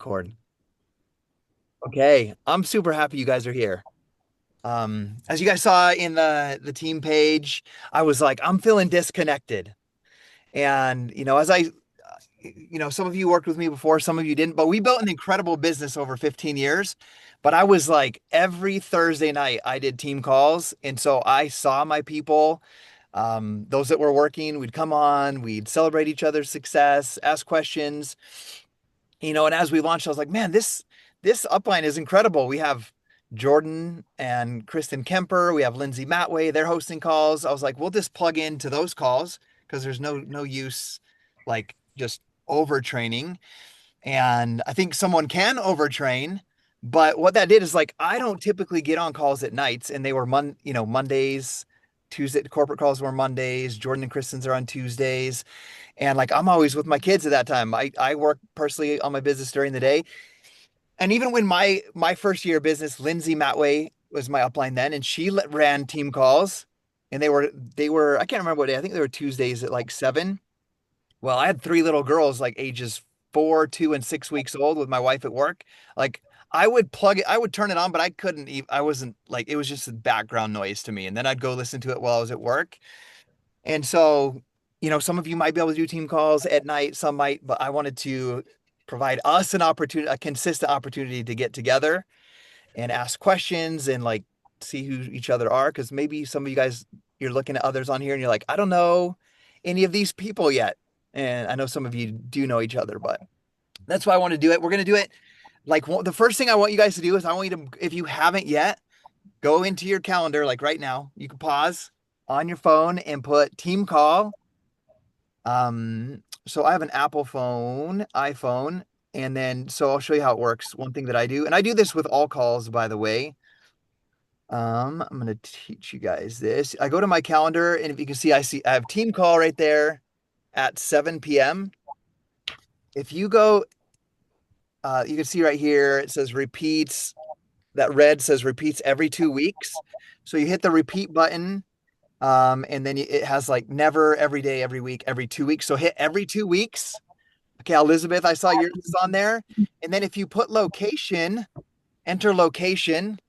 record. Okay, I'm super happy you guys are here. As you guys saw in the team page, I was like, I'm feeling disconnected. And as some of you worked with me before, some of you didn't, but we built an incredible business over 15 years. But I was like, every Thursday night I did team calls, and so I saw my people, those that were working, we'd come on, we'd celebrate each other's success, ask questions. And as we launched, I was like, man, this upline is incredible. We have Jordan and Kristen Kemper. We have Lindsay Matway. They're hosting calls. I was like, we'll just plug into those calls because there's no use like just overtraining. And I think someone can overtrain, but what that did is like I don't typically get on calls at nights, and they were Mondays. Tuesday corporate calls were Mondays. Jordan and Kristen's are on Tuesdays. And like I'm always with my kids at that time. I work personally on my business during the day. And even when my first year of business, Lindsay Matway was my upline then, and she ran team calls, and they were I can't remember what day. I think they were Tuesdays at like 7. Well, I had three little girls like ages 4, 2, and 6 weeks old with my wife at work. Like I would plug it, I would turn it on, but I couldn't even, I wasn't like, it was just a background noise to me. And then I'd go listen to it while I was at work. And so, some of you might be able to do team calls at night, some might, but I wanted to provide us an opportunity, a consistent opportunity to get together and ask questions and like see who each other are. Cause maybe some of you guys, you're looking at others on here and you're like, I don't know any of these people yet. And I know some of you do know each other, but that's why I want to do it. We're going to do it. Like the first thing I want you guys to do is I want you to, if you haven't yet, go into your calendar, like right now, you can pause on your phone and put team call. So I have an Apple phone, iPhone, and then so I'll show you how it works. One thing that I do, and I do this with all calls, by the way. I'm gonna teach you guys this. I go to my calendar, and if you can see, I have team call right there at 7 p.m. If you go, you can see right here, it says repeats. That red says repeats every 2 weeks. So you hit the repeat button. And then it has like never, every day, every week, every 2 weeks. So hit every 2 weeks. Okay, Elizabeth, I saw yours is on there. And then if you put location, enter location.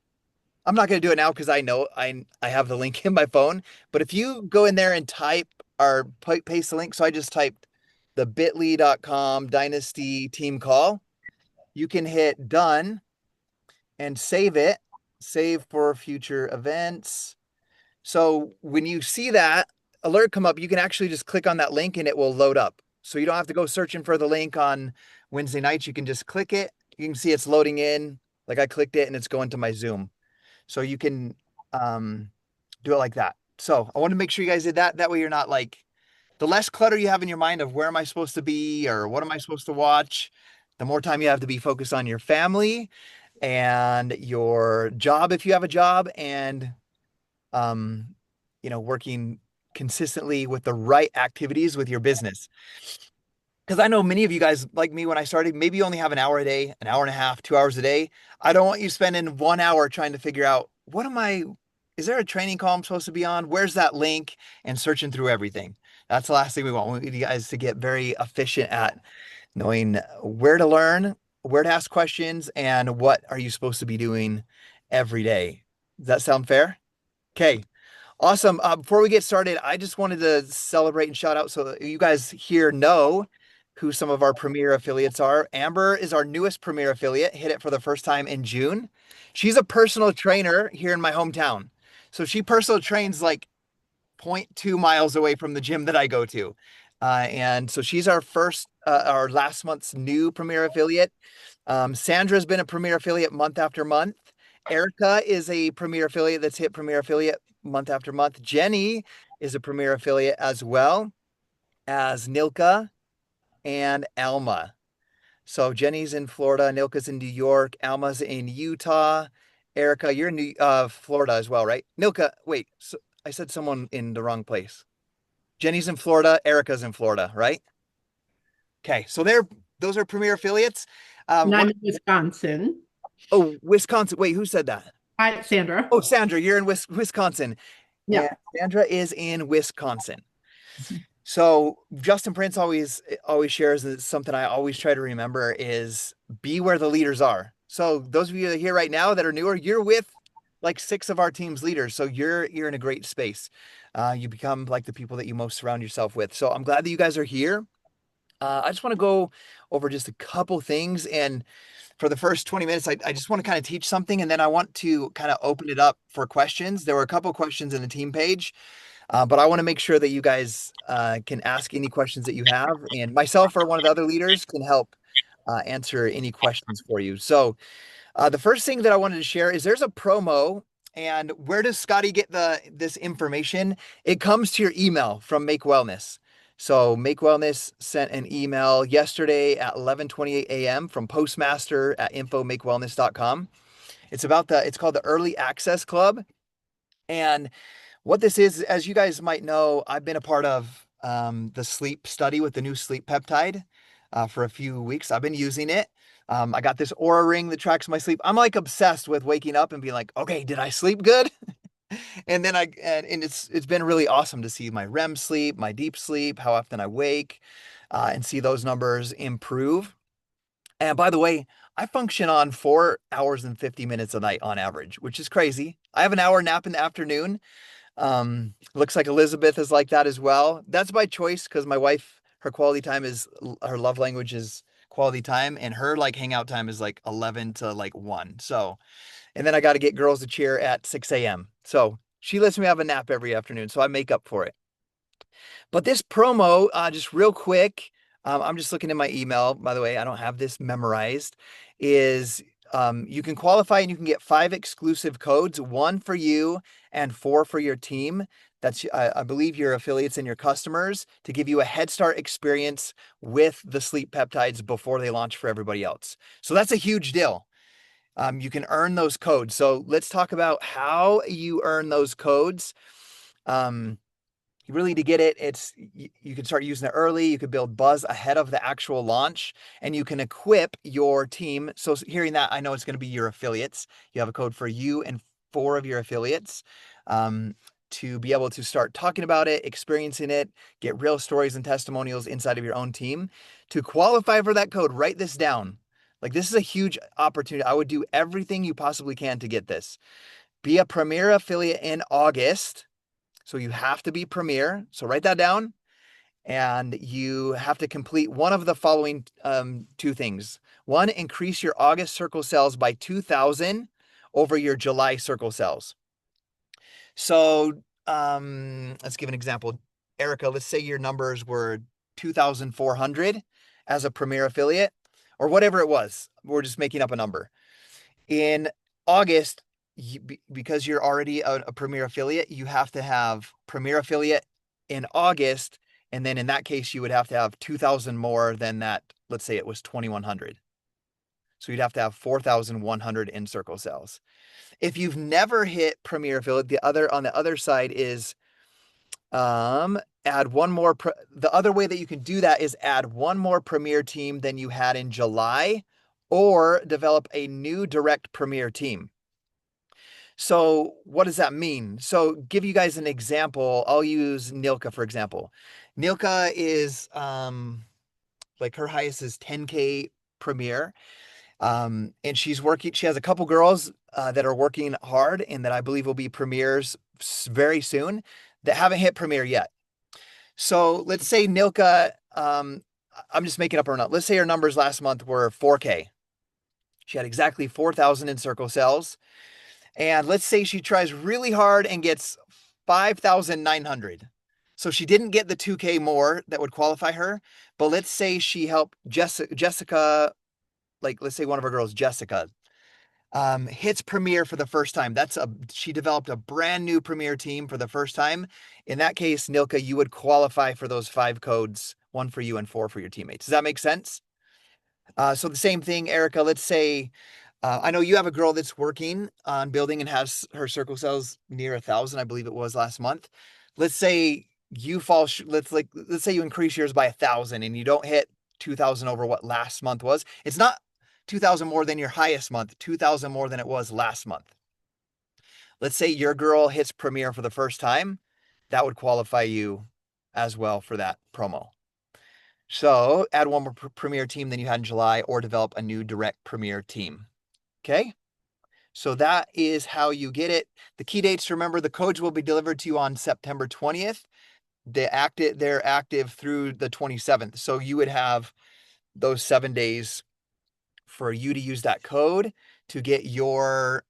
I'm not going to do it now because I know I have the link in my phone. But if you go in there and type or paste the link, so I just typed the bit.ly.com dynasty team call. You can hit done and save it, save for future events. So when you see that alert come up, you can actually just click on that link and it will load up. So you don't have to go searching for the link on Wednesday nights. You can just click it. You can see it's loading in. Like I clicked it and it's going to my Zoom. So you can do it like that. So I want to make sure you guys did that. That way you're not like, the less clutter you have in your mind of where am I supposed to be or what am I supposed to watch, the more time you have to be focused on your family and your job if you have a job, and um, working consistently with the right activities with your business. Because I know many of you guys, like me, when I started, maybe you only have an hour a day, an hour and a half, 2 hours a day. I don't want you spending 1 hour trying to figure out is there a training call I'm supposed to be on? Where's that link? And searching through everything. That's the last thing we want. We want you guys to get very efficient at knowing where to learn, where to ask questions, and what are you supposed to be doing every day. Does that sound fair? Okay. Awesome. Before we get started, I just wanted to celebrate and shout out so that you guys here know who some of our premier affiliates are. Amber is our newest premier affiliate, hit it for the first time in June. She's a personal trainer here in my hometown. So she personal trains like zero point 0.2 miles away from the gym that I go to. And so she's our last month's new premier affiliate. Sandra's been a premier affiliate month after month. Erica is a premier affiliate that's hit premier affiliate month after month. Jenny is a premier affiliate as well as Nilka and Alma. So Jenny's in Florida, Nilka's in New York, Alma's in Utah. Erica, you're in Florida as well, right? Nilka, wait, so I said someone in the wrong place. Jenny's in Florida, Erica's in Florida, right? Okay, so those are premier affiliates. And I'm in Wisconsin. Oh, Wisconsin. Wait, who said that? Hi, Sandra. Oh, Sandra, you're in Wisconsin. And Yeah. Sandra is in Wisconsin. So Justin Prince always shares that something I always try to remember is be where the leaders are. So those of you that are here right now that are newer, you're with like six of our team's leaders. So you're in a great space. You become like the people that you most surround yourself with. So I'm glad that you guys are here. I just want to go over just a couple things. And for the first 20 minutes, I just want to kind of teach something. And then I want to kind of open it up for questions. There were a couple questions in the team page. But I want to make sure that you guys can ask any questions that you have, and myself or one of the other leaders can help answer any questions for you. So the first thing that I wanted to share is there's a promo, and where does Scotty get this information? It comes to your email from Make Wellness. So Make Wellness sent an email yesterday at 11:28 a.m. from Postmaster at infomakewellness.com. It's called the Early Access Club, and what this is, as you guys might know, I've been a part of the sleep study with the new sleep peptide for a few weeks. I've been using it. I got this Aura ring that tracks my sleep. I'm like obsessed with waking up and being like, okay, did I sleep good? And then and it's been really awesome to see my REM sleep, my deep sleep, how often I wake, and see those numbers improve. And by the way, I function on 4 hours and 50 minutes a night on average, which is crazy. I have an hour nap in the afternoon. Looks like Elizabeth is like that as well. That's by choice because my wife, her love language is quality time, and her like hangout time is like 11 to like 1. So, and then I got to get girls to cheer at 6 a.m. So she lets me have a nap every afternoon. So I make up for it. But this promo, just real quick, I'm just looking at my email. By the way, I don't have this memorized. Is You can qualify and you can get 5 exclusive codes, one for you and 4 for your team. That's, I believe, your affiliates and your customers to give you a head start experience with the sleep peptides before they launch for everybody else. So that's a huge deal. You can earn those codes. So let's talk about how you earn those codes. Um, Really, to get it, you can start using it early. You could build buzz ahead of the actual launch, and you can equip your team. So hearing that, I know it's going to be your affiliates. You have a code for you and 4 of your affiliates, to be able to start talking about it, experiencing it, get real stories and testimonials inside of your own team. To qualify for that code, write this down. Like, this is a huge opportunity. I would do everything you possibly can to get this. Be a premier affiliate in August. So you have to be premier. So write that down. And you have to complete one of the following 2 things. One, increase your August circle sales by 2,000 over your July circle sales. So let's give an example. Erica, let's say your numbers were 2,400 as a premier affiliate, or whatever it was. We're just making up a number. In August, because you're already a premier affiliate, you have to have premier affiliate in August. And then in that case, you would have to have 2,000 more than that. Let's say it was 2,100. So you'd have to have 4,100 in circle sales. If you've never hit premier affiliate, on the other side is add one more. The other way that you can do that is add one more premier team than you had in July, or develop a new direct premier team. So what does that mean? So give you guys an example. I'll use Nilka, for example. Nilka is like her highest is 10K premier. And she has a couple girls that are working hard and that I believe will be premiers very soon that haven't hit premier yet. So let's say Nilka, I'm just making up her number. Let's say her numbers last month were 4K. She had exactly 4,000 in circle sales. And let's say she tries really hard and gets 5,900. So she didn't get the 2K more that would qualify her. But let's say she helped Jessica, like let's say one of her girls, Jessica, hits premier for the first time. She developed a brand new premier team for the first time. In that case, Nilka, you would qualify for those 5 codes, 1 for you and 4 for your teammates. Does that make sense? So the same thing, Erica, let's say, I know you have a girl that's working on building and has her circle cells near 1,000, I believe it was last month. Let's say you let's say you increase yours by 1,000 and you don't hit 2,000 over what last month was. It's not 2,000 more than your highest month, 2,000 more than it was last month. Let's say your girl hits premier for the first time. That would qualify you as well for that promo. So add one more Premier team than you had in July, or develop a new direct Premier team. Okay. So that is how you get it. The key dates to remember: the codes will be delivered to you on September 20th. They're active through the 27th. So you would have those 7 days for you to use that code to get your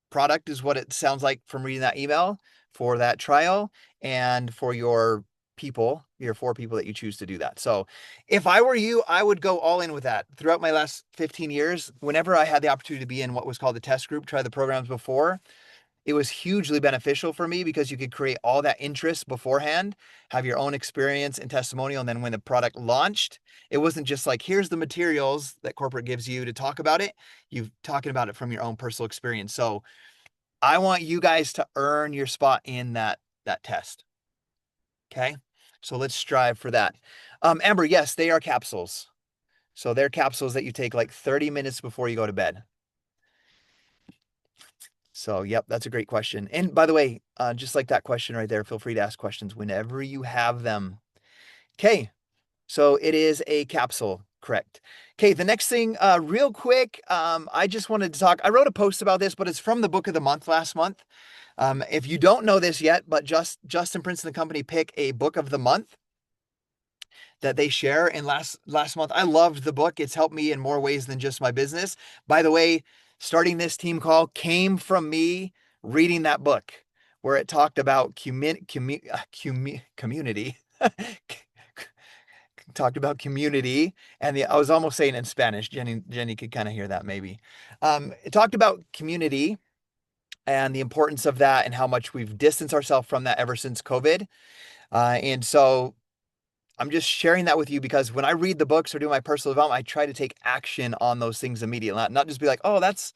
product, is what it sounds like from reading that email, for that trial, and for your people, your 4 people that you choose to do that. So if I were you, I would go all in with that. Throughout my last 15 years, whenever I had the opportunity to be in what was called the test group, try the programs before, it was hugely beneficial for me because you could create all that interest beforehand, have your own experience and testimonial. And then when the product launched, it wasn't just like, here's the materials that corporate gives you to talk about it. You're talking about it from your own personal experience. So I want you guys to earn your spot in that test. Okay. So let's strive for that. Amber, yes, they are capsules. So they're capsules that you take like 30 minutes before you go to bed. So, yep, that's a great question. And by the way, just like that question right there, feel free to ask questions whenever you have them. Okay, so it is a capsule, correct? Okay, the next thing, real quick, I just wanted to talk. I wrote a post about this, but it's from the book of the month last month. If you don't know this yet, but Justin Prince and the company pick a book of the month that they share. And last month, I loved the book. It's helped me in more ways than just my business. By the way, starting this team call came from me reading that book where it talked about community. Talked about community, and I was almost saying in Spanish. Jenny could kind of hear that maybe. It talked about community and the importance of that, and how much we've distanced ourselves from that ever since COVID. And so I'm just sharing that with you because when I read the books or do my personal development, I try to take action on those things immediately, not just be like, oh, that's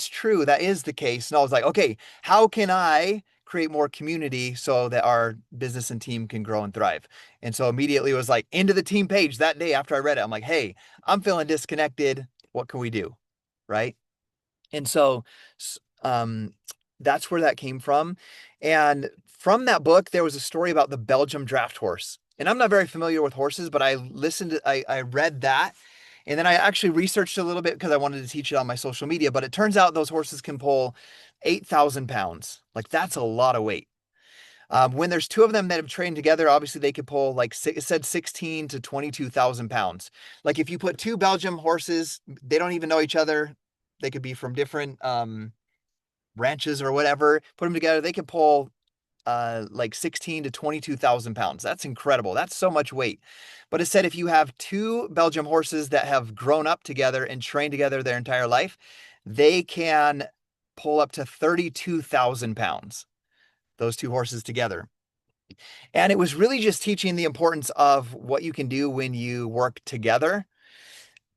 true. That is the case. And I was like, okay, how can I create more community so that our business and team can grow and thrive? And so immediately it was like into the team page that day after I read it. I'm like, hey, I'm feeling disconnected. What can we do? Right. And so um, that's where that came from. And from that book, there was a story about the Belgium draft horse. And I'm not very familiar with horses, but I read that. And then I actually researched a little bit because I wanted to teach it on my social media. But it turns out those horses can pull 8,000 pounds. Like, that's a lot of weight. When there's 2 of them that have trained together, obviously they could pull, like it said, 16 to 22,000 pounds. Like, if you put 2 Belgium horses, they don't even know each other. They could be from different ranches or whatever. Put them together, they could pull like 16 to 22,000 pounds. That's incredible. That's so much weight. But it said if you have 2 Belgium horses that have grown up together and trained together their entire life, they can pull up to 32,000 pounds, those 2 horses together. And it was really just teaching the importance of what you can do when you work together.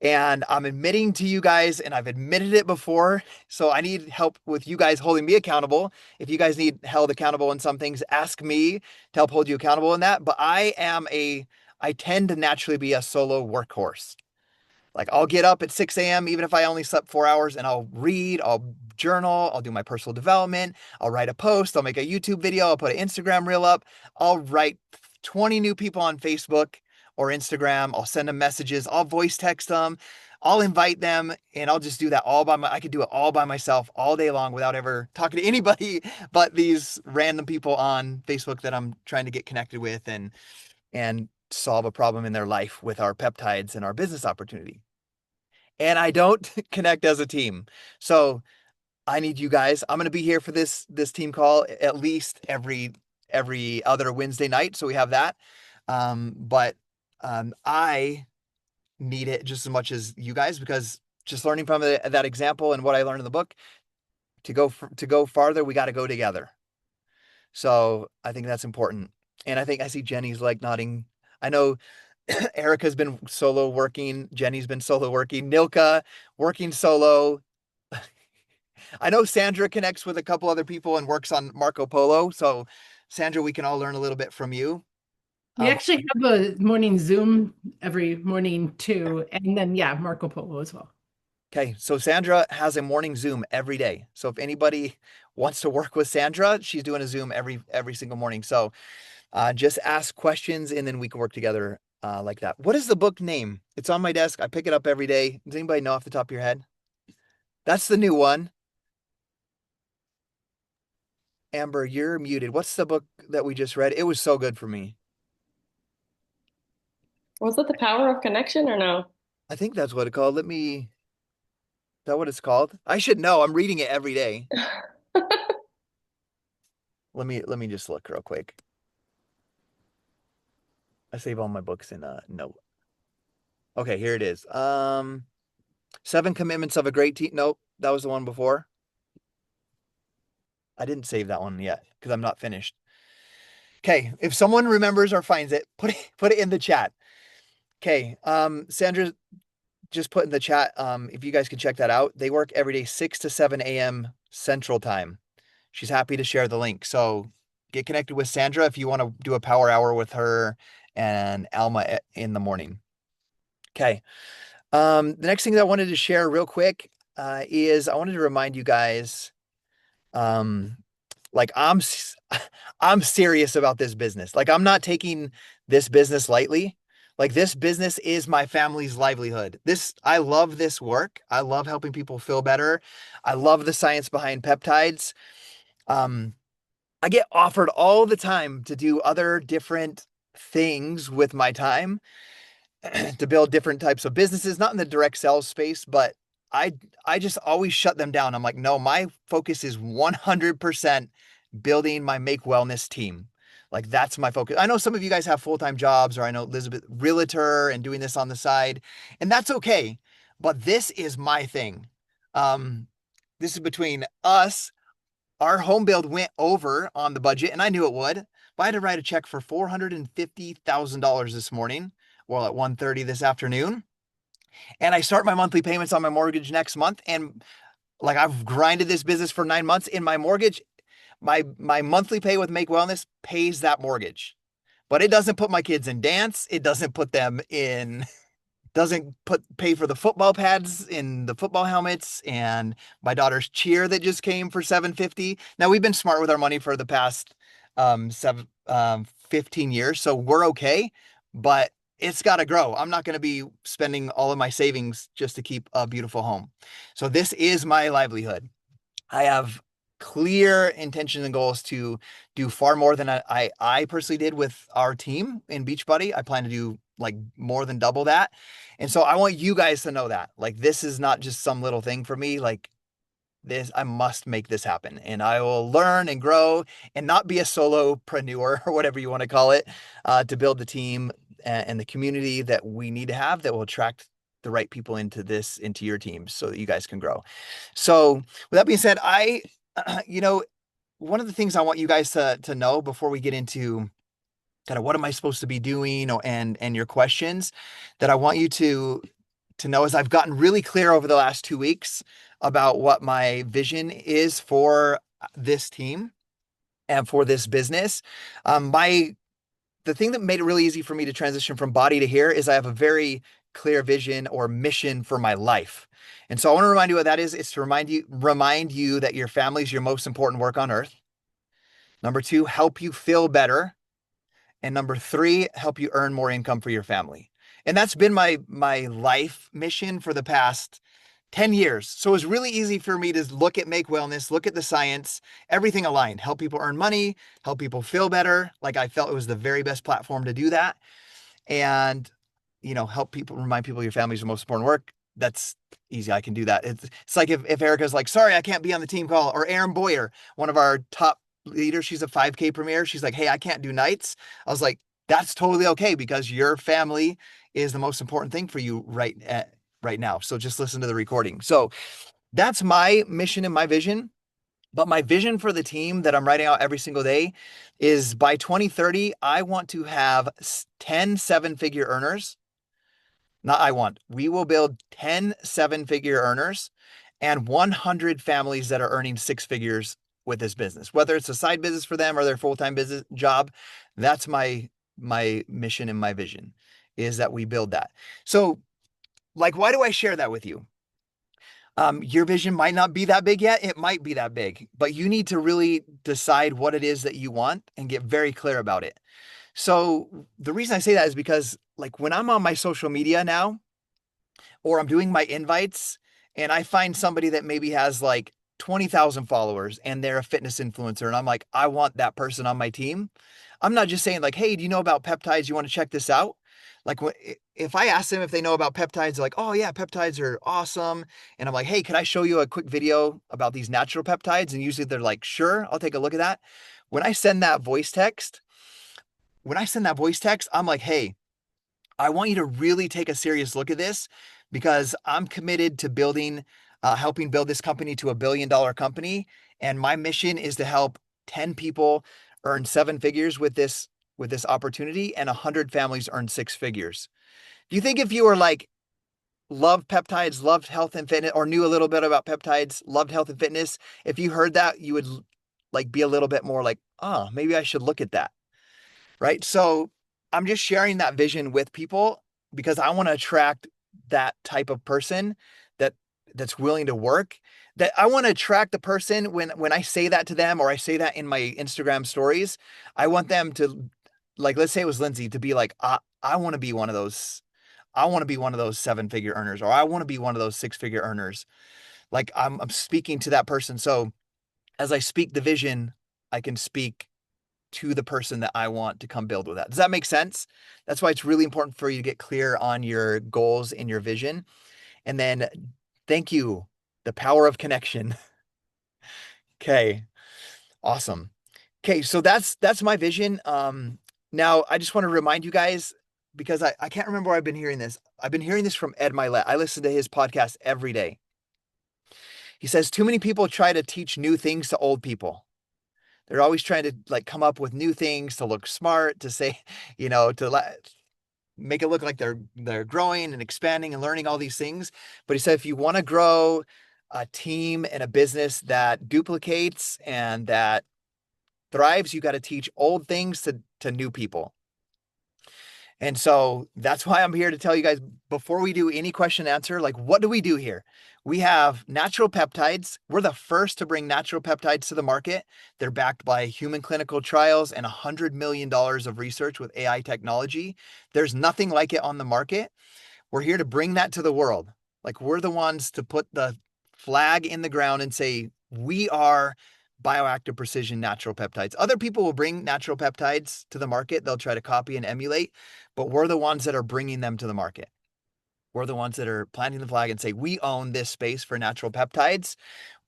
And I'm admitting to you guys, and I've admitted it before, so I need help with you guys holding me accountable. If you guys need held accountable in some things, ask me to help hold you accountable in that. But I tend to naturally be a solo workhorse. Like, I'll get up at 6 a.m., even if I only slept 4 hours, and I'll read, I'll journal, I'll do my personal development, I'll write a post, I'll make a YouTube video, I'll put an Instagram reel up, I'll write 20 new people on Facebook or Instagram, I'll send them messages, I'll voice text them, I'll invite them, and I'll just do that I could do it all by myself all day long without ever talking to anybody but these random people on Facebook that I'm trying to get connected with and solve a problem in their life with our peptides and our business opportunity. And I don't connect as a team. So I need you guys. I'm going to be here for this team call at least every other Wednesday night. So we have that. But I need it just as much as you guys, because just learning from that example and what I learned in the book, to go farther, we got to go together. So I think that's important. And I think I see Jenny's like nodding. I know Erica's been solo working. Jenny's been solo working. Nilka working solo. I know Sandra connects with a couple other people and works on Marco Polo. So, Sandra, we can all learn a little bit from you. We actually have a morning Zoom every morning too. And then, yeah, Marco Polo as well. Okay. So, Sandra has a morning Zoom every day. So, if anybody wants to work with Sandra, she's doing a Zoom every single morning. So, Just ask questions and then we can work together like that. What is the book name? It's on my desk. I pick it up every day. Does anybody know off the top of your head? That's the new one. Amber, you're muted. What's the book that we just read? It was so good for me. Was it The Power of Connection or no? I think that's what it's called. Is that what it's called? I should know. I'm reading it every day. Let me just look real quick. I save all my books in a note. Okay, here it is. Seven Commitments of a Great Team. Nope, that was the one before. I didn't save that one yet because I'm not finished. Okay, if someone remembers or finds it, put it in the chat. Okay, Sandra just put in the chat. If you guys can check that out, they work every day 6 to 7 a.m. Central Time. She's happy to share the link. So get connected with Sandra if you want to do a power hour with her and Alma in the morning. Okay. The next thing that I wanted to share real quick is I wanted to remind you guys, like I'm serious about this business. Like I'm not taking this business lightly. Like this business is my family's livelihood. I love this work. I love helping people feel better. I love the science behind peptides. Um, I get offered all the time to do other different things with my time to build different types of businesses, not in the direct sales space, but I I just always shut them down. I'm like, no, my focus is 100% building my Make Wellness team. Like that's my focus. I know some of you guys have full-time jobs, or I know Elizabeth, realtor and doing this on the side, and that's okay. But this is my thing. Um, this is between us. Our home build went over on the budget, and I knew it would. But I had to write a check for $450,000 this morning, well, at 1:30 this afternoon. And I start my monthly payments on my mortgage next month. And like I've grinded this business for 9 months in my mortgage, my monthly pay with Make Wellness pays that mortgage. But it doesn't put my kids in dance. It doesn't put them in doesn't pay for the football pads in the football helmets and my daughter's cheer that just came for 750. Now we've been smart with our money for the past 15 years, so we're okay, but it's got to grow. I'm not going to be spending all of my savings just to keep a beautiful home. So this is my livelihood. I have clear intentions and goals to do far more than I personally did with our team in Beachbody. I plan to do like more than double that. And so I want you guys to know that like this is not just some little thing for me. Like this, I must make this happen. And I will learn and grow and not be a solopreneur or whatever you want to call it, to build the team and the community that we need to have that will attract the right people into your team so that you guys can grow. So with that being said, you know, one of the things I want you guys to know before we get into kind of what am I supposed to be doing and your questions that I want you to know is I've gotten really clear over the last 2 weeks about what my vision is for this team and for this business. The thing that made it really easy for me to transition from body to here is I have a very clear vision or mission for my life. And so I want to remind you what that is. It's to remind you that your family is your most important work on earth. Number two, help you feel better. And number three, help you earn more income for your family. And that's been my life mission for the past 10 years. So it was really easy for me to look at Make Wellness, look at the science, everything aligned, help people earn money, help people feel better. Like I felt it was the very best platform to do that. And, help people, remind people your family's the most important work. That's easy. I can do that. It's like if Erica's like, sorry, I can't be on the team call, or Aaron Boyer, one of our top leaders, she's a 5K premier. She's like, hey, I can't do nights. I was like, that's totally okay because your family is the most important thing for you right now. So just listen to the recording. So that's my mission and my vision. But my vision for the team that I'm writing out every single day is by 2030, I want to have 10 seven-figure earners. We will build 10 seven-figure earners and 100 families that are earning six figures with this business, whether it's a side business for them or their full-time business job. That's my mission and my vision is that we build that. So like, why do I share that with you? Your vision might not be that big yet. It might be that big, but you need to really decide what it is that you want and get very clear about it. So the reason I say that is because like when I'm on my social media now, or I'm doing my invites and I find somebody that maybe has like 20,000 followers and they're a fitness influencer, and I'm like, I want that person on my team. I'm not just saying like, hey, do you know about peptides? You want to check this out? Like if I ask them if they know about peptides, they're like, oh yeah, peptides are awesome. And I'm like, hey, could I show you a quick video about these natural peptides? And usually they're like, sure, I'll take a look at that. When I send that voice text, I'm like, hey, I want you to really take a serious look at this because I'm committed to helping build this company to $1 billion company. And my mission is to help 10 people earn 7 figures with this opportunity, and 100 families earn 6 figures. Do you think if you were like, loved peptides, loved health and fitness, or knew a little bit about peptides, loved health and fitness, if you heard that, you would like be a little bit more like, oh, maybe I should look at that? Right. So I'm just sharing that vision with people because I want to attract that type of person that that's willing to work. That I want to attract the person when I say that to them, or I say that in my Instagram stories. I want them to, like, let's say it was Lindsay, to be like, I want to be one of those. I want to be one of those 7 figure earners, or I want to be one of those 6 figure earners. Like I'm speaking to that person. So as I speak the vision, I can speak to the person that I want to come build with that. Does that make sense? That's why it's really important for you to get clear on your goals and your vision. And then thank you, the power of connection. Okay, awesome. Okay, so that's my vision. Now I just want to remind you guys, because I can't remember where I've been hearing this. I've been hearing this from Ed Milet. I listen to his podcast every day. He says too many people try to teach new things to old people. They're always trying to like come up with new things to look smart, to say, to make it look like they're growing and expanding and learning all these things. But he said if you want to grow a team and a business that duplicates and that thrives, you got to teach old things to new people. And so that's why I'm here to tell you guys, before we do any question and answer, like, what do we do here? We have natural peptides. We're the first to bring natural peptides to the market. They're backed by human clinical trials and $100 million of research with AI technology. There's nothing like it on the market. We're here to bring that to the world. Like, we're the ones to put the flag in the ground and say, we are bioactive precision natural peptides. Other people will bring natural peptides to the market. They'll try to copy and emulate, but we're the ones that are bringing them to the market. We're the ones that are planting the flag and say, we own this space for natural peptides.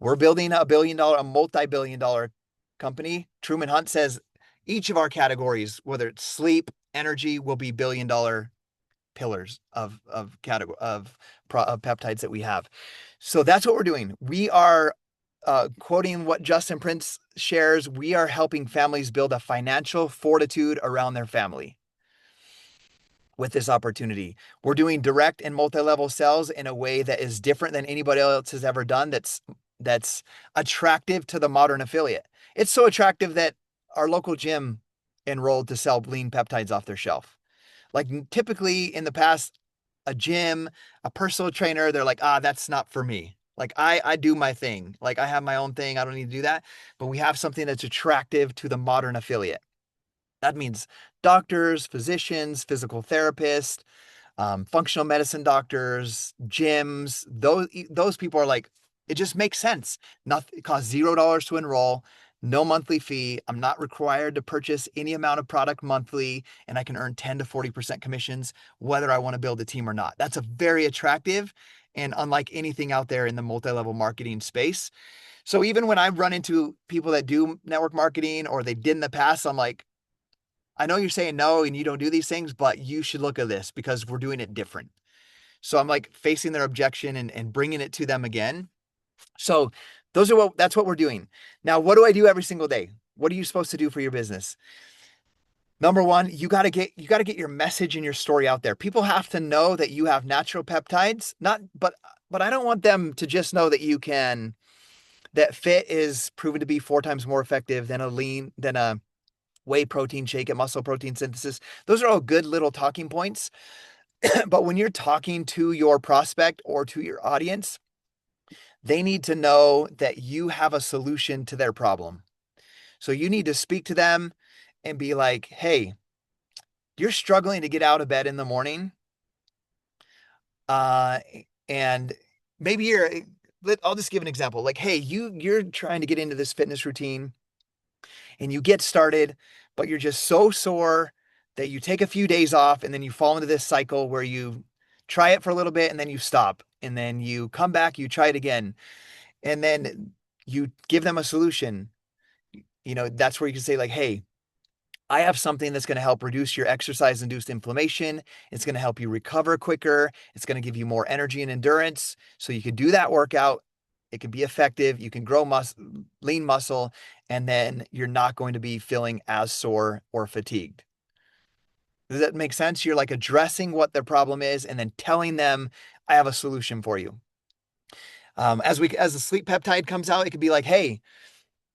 We're building a multi-billion dollar company. Truman Hunt says each of our categories, whether it's sleep, energy, will be billion-dollar pillars of peptides that we have. So that's what we're doing. We are quoting what Justin Prince shares, we are helping families build a financial fortitude around their family with this opportunity. We're doing direct and multi-level sales in a way that is different than anybody else has ever done. That's attractive to the modern affiliate. It's so attractive that our local gym enrolled to sell lean peptides off their shelf. Like typically in the past, a gym, a personal trainer, they're like, that's not for me. Like I do my thing. Like I have my own thing. I don't need to do that. But we have something that's attractive to the modern affiliate. That means doctors, physicians, physical therapists, functional medicine doctors, gyms. Those people are like, it just makes sense. It costs $0 to enroll, no monthly fee. I'm not required to purchase any amount of product monthly, and I can earn 10 to 40% commissions whether I want to build a team or not. That's a very attractive and unlike anything out there in the multi-level marketing space. So even when I run into people that do network marketing or they did in the past, I'm like, I know you're saying no and you don't do these things, but you should look at this because we're doing it different. So I'm like facing their objection and bringing it to them again. So that's what we're doing. Now, what do I do every single day? What are you supposed to do for your business? Number one, you got to get your message and your story out there. People have to know that you have natural peptides, but I don't want them to just know that fit is proven to be 4 times more effective than a whey protein shake at Muscle Protein Synthesis. Those are all good little talking points. But when you're talking to your prospect or to your audience, They need to know that you have a solution to their problem. So you need to speak to them and be like, hey, you're struggling to get out of bed in the morning. Uh, and maybe I'll just give an example. Like, hey, you're trying to get into this fitness routine and you get started, but you're just so sore that you take a few days off and then you fall into this cycle where you try it for a little bit and then you stop and then you come back, you try it again, and then you give them a solution. That's where you can say, like, hey, I have something that's going to help reduce your exercise induced inflammation. It's going to help you recover quicker. It's going to give you more energy and endurance. So you can do that workout. It can be effective. You can grow lean muscle, and then you're not going to be feeling as sore or fatigued. Does that make sense? You're like addressing what their problem is and then telling them, I have a solution for you. As the sleep peptide comes out, it could be like, hey,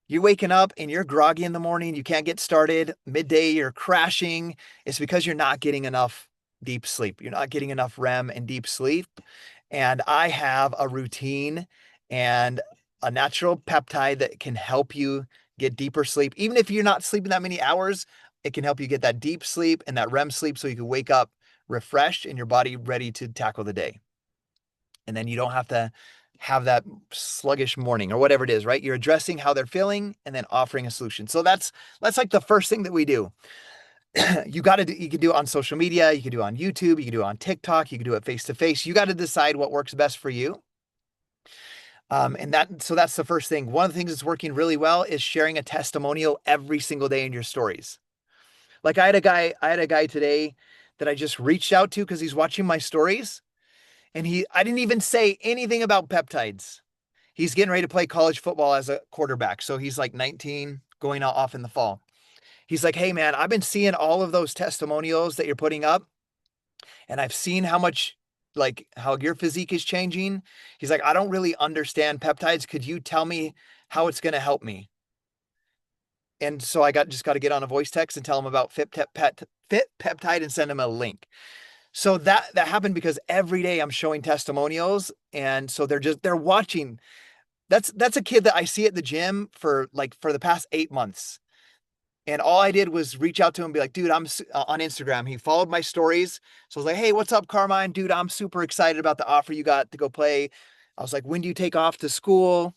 you're waking up and you're groggy in the morning. You can't get started. Midday, you're crashing. It's because you're not getting enough deep sleep. You're not getting enough REM and deep sleep. And I have a routine and a natural peptide that can help you get deeper sleep. Even if you're not sleeping that many hours, it can help you get that deep sleep and that REM sleep so you can wake up refreshed and your body ready to tackle the day. And then you don't have to have that sluggish morning or whatever it is, right? You're addressing how they're feeling and then offering a solution. So that's like the first thing that we do. You can do it on social media, you can do it on YouTube, you can do it on TikTok, you can do it face to face. You got to decide what works best for you. So that's the first thing. One of the things that's working really well is sharing a testimonial every single day in your stories. Like I had a guy today that I just reached out to because he's watching my stories. And I didn't even say anything about peptides. He's getting ready to play college football as a quarterback. So he's like 19, going off in the fall. He's like, hey, man, I've been seeing all of those testimonials that you're putting up, and I've seen how your physique is changing. He's like, I don't really understand peptides. Could you tell me how it's going to help me? And so I just got to get on a voice text and tell him about Fit Peptide and send him a link. So that happened because every day I'm showing testimonials. And so they're watching. That's a kid that I see at the gym for the past 8 months. And all I did was reach out to him and be like, dude, I'm on Instagram. He followed my stories. So I was like, hey, what's up, Carmine? Dude, I'm super excited about the offer you got to go play. I was like, when do you take off to school?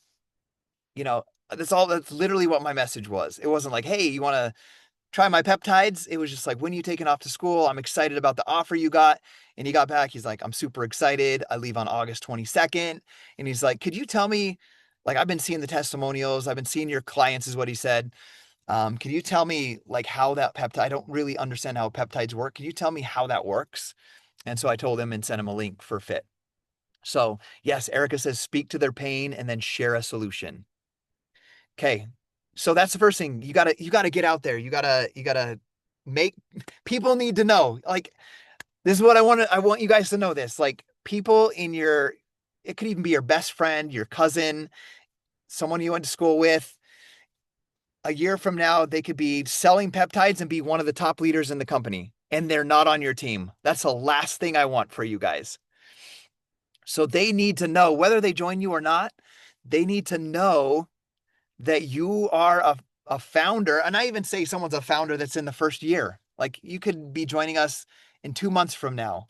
That's literally what my message was. It wasn't like, hey, you want to try my peptides? It was just like, when are you taking off to school? I'm excited about the offer you got. And he got back. He's like, I'm super excited. I leave on August 22nd. And he's like, could you tell me, like, I've been seeing the testimonials. I've been seeing your clients is what he said. Can you tell me like how that peptide, I don't really understand how peptides work. Can you tell me how that works? And so I told him and sent him a link for Fit. So yes, Erica says, speak to their pain and then share a solution. Okay. So that's the first thing. You gotta get out there. You gotta make people need to know. Like, this is what I want you guys to know this. Like, people it could even be your best friend, your cousin, someone you went to school with. A year from now, they could be selling peptides and be one of the top leaders in the company, and they're not on your team. That's the last thing I want for you guys. So they need to know, whether they join you or not, they need to know that you are a founder. And I even say someone's a founder that's in the first year. Like, you could be joining us in 2 months from now,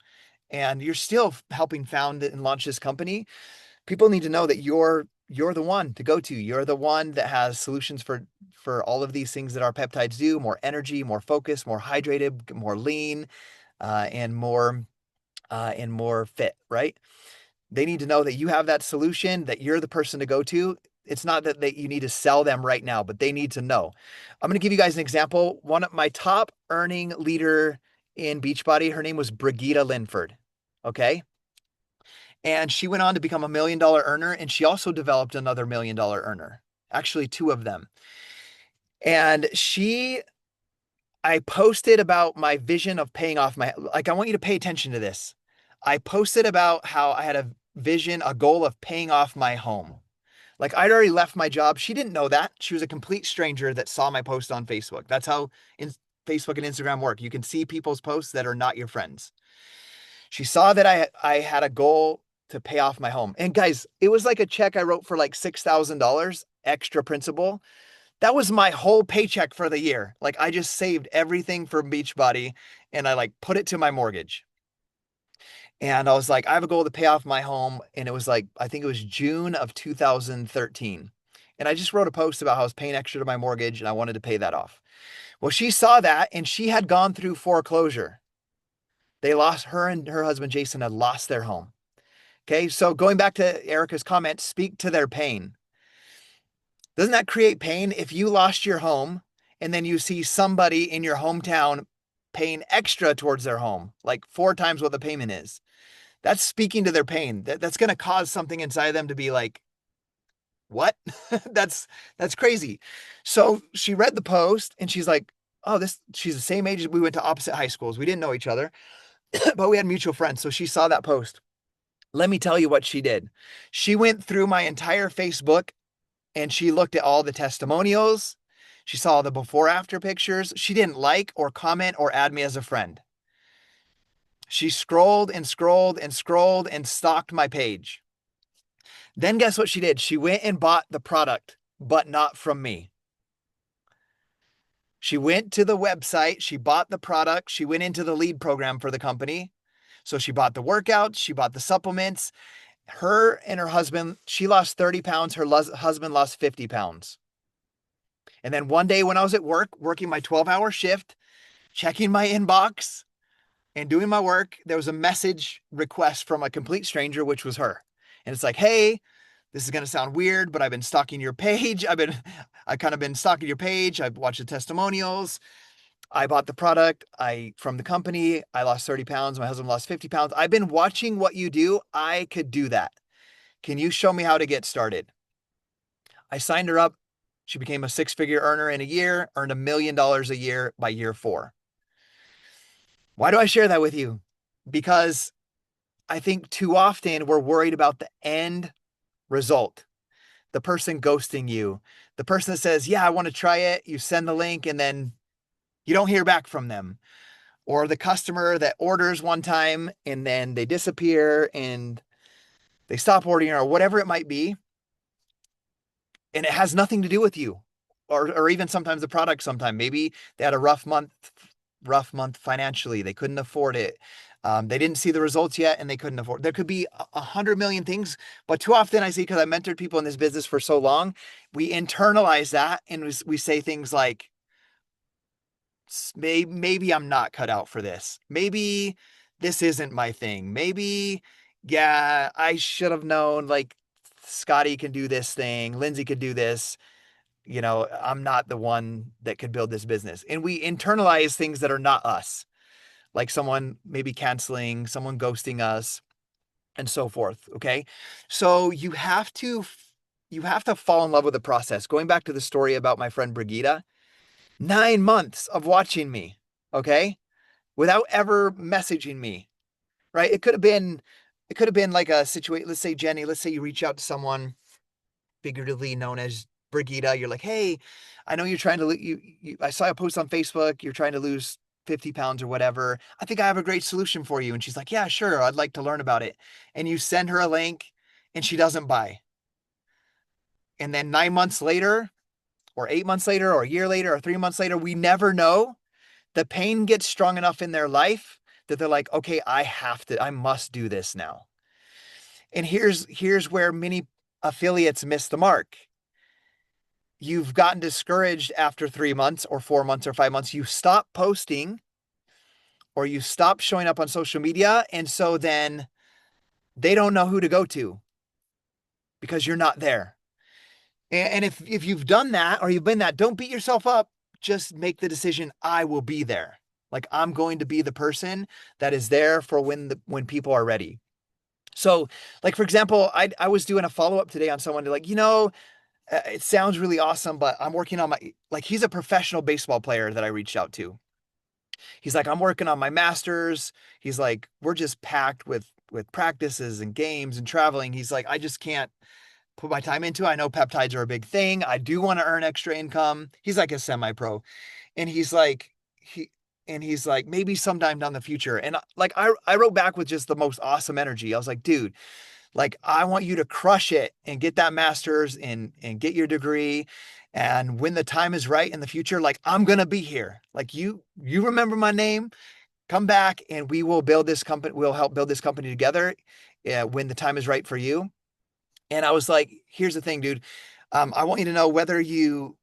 and you're still helping found and launch this company. People need to know that you're the one to go to. You're the one that has solutions for all of these things that our peptides do: more energy, more focus, more hydrated, more lean, and more fit, right? They need to know that you have that solution, that you're the person to go to. It's not that you need to sell them right now, but they need to know. I'm going to give you guys an example. One of my top earning leader in Beachbody, her name was Brigitte Linford. Okay. And she went on to become $1 million earner. And she also developed another $1 million earner, actually 2 of them. And I posted about my vision of paying off I want you to pay attention to this. I posted about how I had a vision, a goal of paying off my home. Like, I'd already left my job. She didn't know that. She was a complete stranger that saw my post on Facebook. That's how Facebook and Instagram work. You can see people's posts that are not your friends. She saw that I had a goal to pay off my home. And guys, it was like a check I wrote for like $6,000 extra principal. That was my whole paycheck for the year. Like I just saved everything from Beachbody and I like put it to my mortgage. And I was like, I have a goal to pay off my home. And it was like, I think it was June of 2013. And I just wrote a post about how I was paying extra to my mortgage and I wanted to pay that off. Well, she saw that and she had gone through foreclosure. They lost, her and her husband, Jason, had lost their home. Okay. So going back to Erica's comment, speak to their pain. Doesn't that create pain if you lost your home and then you see somebody in your hometown paying extra towards their home, like 4 times what the payment is? That's speaking to their pain. That's going to cause something inside them to be like, what? that's crazy. So she read the post and she's like, oh, she's the same age. We went to opposite high schools. We didn't know each other, but we had mutual friends. So she saw that post. Let me tell you what she did. She went through my entire Facebook and she looked at all the testimonials. She saw the before after pictures. She didn't like or comment or add me as a friend. She scrolled and scrolled and scrolled and stalked my page. Then guess what she did? She went and bought the product, but not from me. She went to the website, she bought the product, she went into the lead program for the company. So she bought the workouts, she bought the supplements. Her and her husband, she lost 30 pounds. Her husband lost 50 pounds. And then one day when I was at work, working my 12-hour shift, checking my inbox and doing my work, there was a message request from a complete stranger, which was her. And it's like, hey, this is going to sound weird, but I've been stalking your page. I've kind of been stalking your page. I've watched the testimonials. I bought the product from the company. I lost 30 pounds. My husband lost 50 pounds. I've been watching what you do. I could do that. Can you show me how to get started? I signed her up. She became a 6-figure earner in a year, earned $1 million a year by year 4. Why do I share that with you? Because I think too often we're worried about the end result. The person ghosting you, the person that says, yeah, I want to try it. You send the link and then you don't hear back from them. Or the customer that orders one time and then they disappear and they stop ordering or whatever it might be. And it has nothing to do with you or even sometimes the product. Sometimes maybe they had a rough month financially. They couldn't afford it. They didn't see the results yet and they couldn't afford. There could be 100 million things, but too often I see, because I mentored people in this business for so long, we internalize that and we say things like, maybe I'm not cut out for this. Maybe this isn't my thing. Maybe, yeah, I should have known, like Scotty can do this thing. Lindsay could do this. I'm not the one that could build this business. And we internalize things that are not us, like someone maybe canceling, someone ghosting us, and so forth. Okay. So you have to fall in love with the process. Going back to the story about my friend Brigida, 9 months of watching me. Okay. Without ever messaging me, right? It could have been like a situation. Let's say Jenny, let's say you reach out to someone figuratively known as Brigida. You're like, hey, I know you're trying to, I saw a post on Facebook. You're trying to lose 50 pounds or whatever. I think I have a great solution for you. And she's like, yeah, sure. I'd like to learn about it. And you send her a link and she doesn't buy. And then 9 months later, or 8 months later, or a year later, or 3 months later, we never know. The pain gets strong enough in their life that they're like, okay, I must do this now. And here's where many affiliates miss the mark. You've gotten discouraged after 3 months or 4 months or 5 months. You stop posting or you stop showing up on social media. And so then they don't know who to go to because you're not there. And if you've done that or you've been that, don't beat yourself up. Just make the decision. I will be there. Like I'm going to be the person that is there for when people are ready. So like, for example, I was doing a follow-up today on someone to like, it sounds really awesome, but I'm working on he's a professional baseball player that I reached out to. He's like, I'm working on my master's. He's like, we're just packed with practices and games and traveling. He's like, I just can't put my time into it. I know peptides are a big thing. I do want to earn extra income. He's like a semi-pro. And he's like, maybe sometime down the future. And like, I wrote back with just the most awesome energy. I was like, dude, Like, I want you to crush it and get that master's and get your degree. And when the time is right in the future, like, I'm going to be here. Like, you remember my name, come back and we will build this company. We'll help build this company together when the time is right for you. And I was like, here's the thing, dude. I want you to know whether you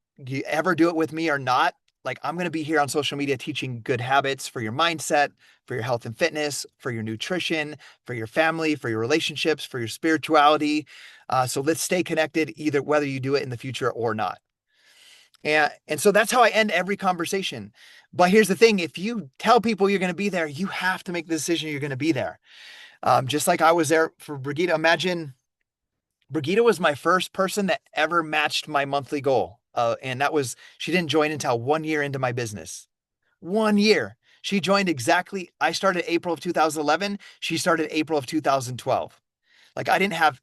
ever do it with me or not. Like, I'm going to be here on social media teaching good habits for your mindset, for your health and fitness, for your nutrition, for your family, for your relationships, for your spirituality. So let's stay connected, either whether you do it in the future or not. And so that's how I end every conversation. But here's the thing: if you tell people you're going to be there, you have to make the decision you're going to be there. Just like I was there for Brigida. Imagine Brigida was my first person that ever matched my monthly goal. And she didn't join until 1 year into my business. 1 year. She joined exactly, I started April of 2011. She started April of 2012. Like, I didn't have,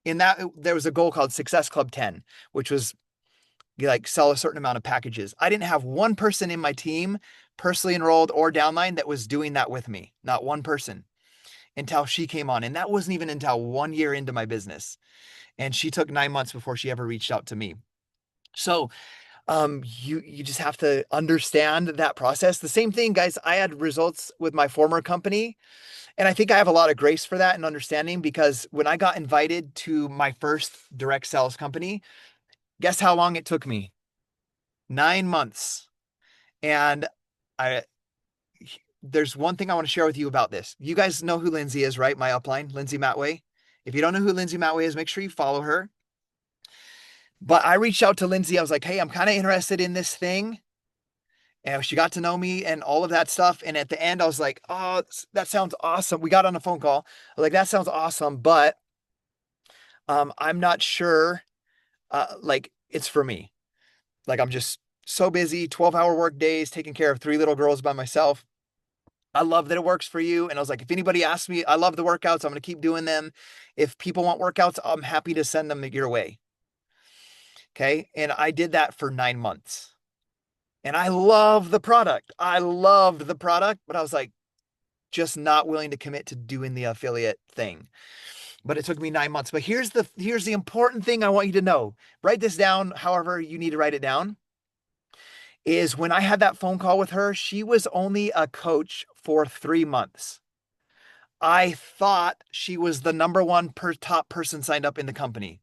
in that, there was a goal called Success Club 10, which was like sell a certain amount of packages. I didn't have one person in my team, personally enrolled or downline, that was doing that with me. Not one person until she came on. And that wasn't even until 1 year into my business. And she took 9 months before she ever reached out to me. So you just have to understand that process. The same thing, guys. I had results with my former company, and I think I have a lot of grace for that and understanding, because when I got invited to my first direct sales company, guess how long it took me? 9 months. And I there's one thing I want to share with you about this. You guys know who Lindsay is, right? My upline, Lindsay Matway. If you don't know who Lindsay Matway is, make sure you follow her. But I reached out to Lindsay. I was like, hey, I'm kind of interested in this thing. And she got to know me and all of that stuff. And at the end, I was like, oh, that sounds awesome. We got on a phone call. I was like, that sounds awesome, but I'm not sure like it's for me. Like, I'm just so busy, 12-hour work days, taking care of 3 little girls by myself. I love that it works for you. And I was like, if anybody asks me, I love the workouts. I'm going to keep doing them. If people want workouts, I'm happy to send them your way. Okay. And I did that for 9 months. And I love the product. I loved the product, but I was like, just not willing to commit to doing the affiliate thing. But it took me 9 months. But here's the important thing I want you to know. Write this down, however you need to write it down. Is when I had that phone call with her, she was only a coach for 3 months. I thought she was the number one top person signed up in the company.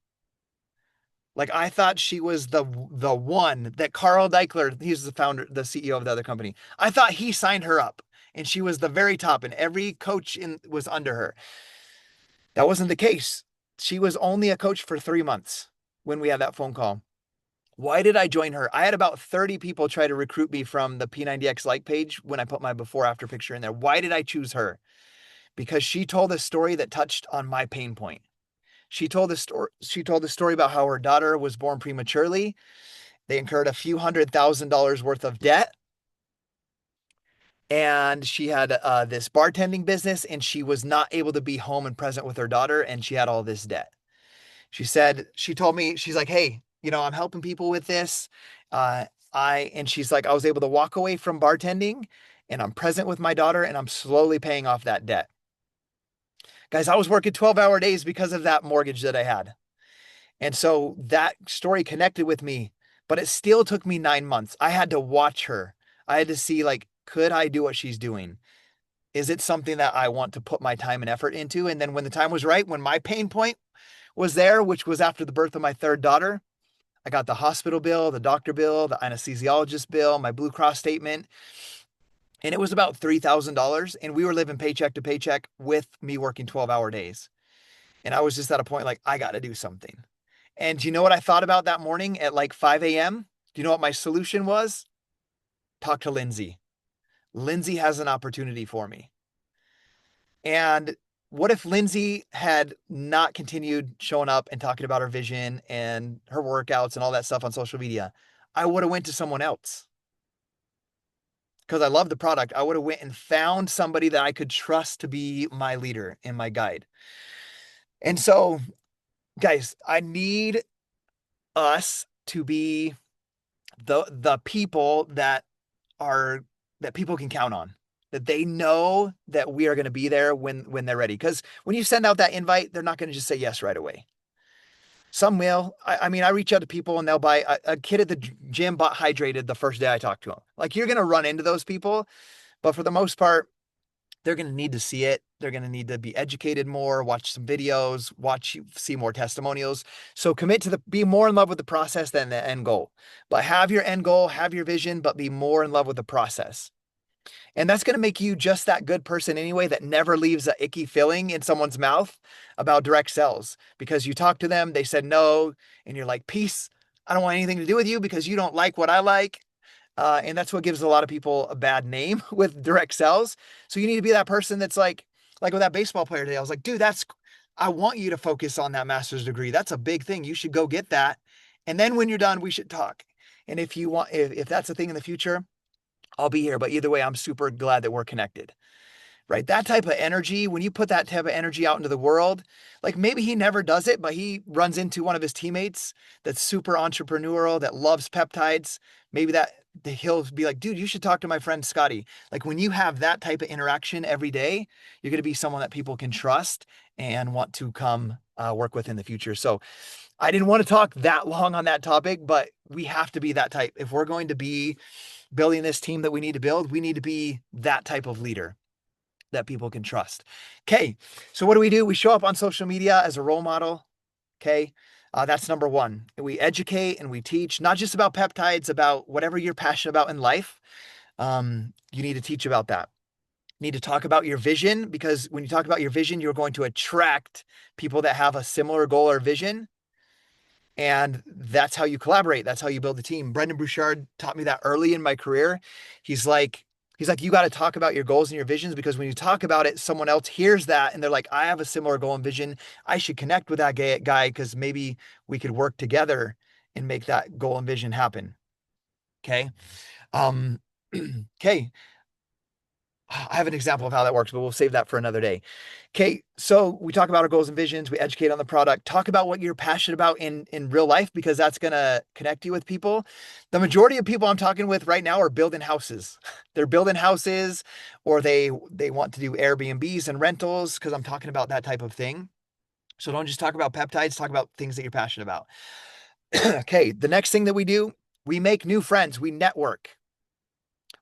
Like, I thought she was the one that Carl Deichler, he's the founder, the CEO of the other company. I thought he signed her up and she was the very top and every coach was under her. That wasn't the case. She was only a coach for 3 months when we had that phone call. Why did I join her? I had about 30 people try to recruit me from the P90X like page when I put my before after picture in there. Why did I choose her? Because she told a story that touched on my pain point. She told the story about how her daughter was born prematurely. They incurred a few $100,000 worth of debt. And she had this bartending business, and she was not able to be home and present with her daughter, and she had all this debt. She told me, she's like, hey, I'm helping people with this. And she's like, I was able to walk away from bartending and I'm present with my daughter and I'm slowly paying off that debt. Guys, I was working 12-hour days because of that mortgage that I had. And so that story connected with me, but it still took me 9 months. I had to watch her. I had to see, like, could I do what she's doing? Is it something that I want to put my time and effort into? And then when the time was right, when my pain point was there, which was after the birth of my third daughter, I got the hospital bill, the doctor bill, the anesthesiologist bill, my Blue Cross statement. And it was about $3,000. And we were living paycheck to paycheck with me working 12-hour days. And I was just at a point like, I got to do something. And do you know what I thought about that morning at like 5 a.m.? Do you know what my solution was? Talk to Lindsay. Lindsay has an opportunity for me. And what if Lindsay had not continued showing up and talking about her vision and her workouts and all that stuff on social media? I would have went to someone else. Because I love the product. I would have went and found somebody that I could trust to be my leader and my guide. And so, guys, I need us to be the people that people can count on. that they know that we are going to be there when they're ready. Because when you send out that invite, they're not going to just say yes right away. Some will. I mean, I reach out to people and they'll buy a kid at the gym bought Hydrated the first day I talked to him. Like you're going to run into those people, but for the most part, they're going to need to see it. They're going to need to be educated more, watch some videos, see more testimonials. So commit to be more in love with the process than the end goal. But have your end goal, have your vision, but be more in love with the process. And that's going to make you just that good person anyway, that never leaves an icky feeling in someone's mouth about direct sales, because you talk to them, they said no, and you're like, peace. I don't want anything to do with you because you don't like what I like. And that's what gives a lot of people a bad name with direct sales. So you need to be that person that's like with that baseball player today. I was like, dude, I want you to focus on that master's degree. That's a big thing. You should go get that. And then when you're done, we should talk. And if that's a thing in the future, I'll be here. But either way, I'm super glad that we're connected, right? That type of energy, when you put that type of energy out into the world, like maybe he never does it, but he runs into one of his teammates that's super entrepreneurial, that loves peptides. Maybe he'll be like, dude, you should talk to my friend Scotty. Like when you have that type of interaction every day, you're going to be someone that people can trust and want to come work with in the future. So I didn't want to talk that long on that topic, but we have to be that type. If we're going to be building this team that we need to build, we need to be that type of leader that people can trust. Okay. So what do? We show up on social media as a role model. Okay. That's number one. We educate and we teach, not just about peptides, about whatever you're passionate about in life. You need to teach about that. You need to talk about your vision, because when you talk about your vision, you're going to attract people that have a similar goal or vision. And that's how you collaborate. That's how you build a team. Brendan Bouchard taught me that early in my career. He's like, you got to talk about your goals and your visions, because when you talk about it, someone else hears that and they're like, I have a similar goal and vision. I should connect with that guy because maybe we could work together and make that goal and vision happen. Okay. Okay. I have an example of how that works, but we'll save that for another day. Okay, so we talk about our goals and visions, we educate on the product, talk about what you're passionate about in real life, because that's going to connect you with people. The majority of people I'm talking with right now are building houses. They're building houses, or they want to do Airbnbs and rentals, because I'm talking about that type of thing. So don't just talk about peptides, talk about things that you're passionate about. Okay, the next thing that we do, we make new friends, we network.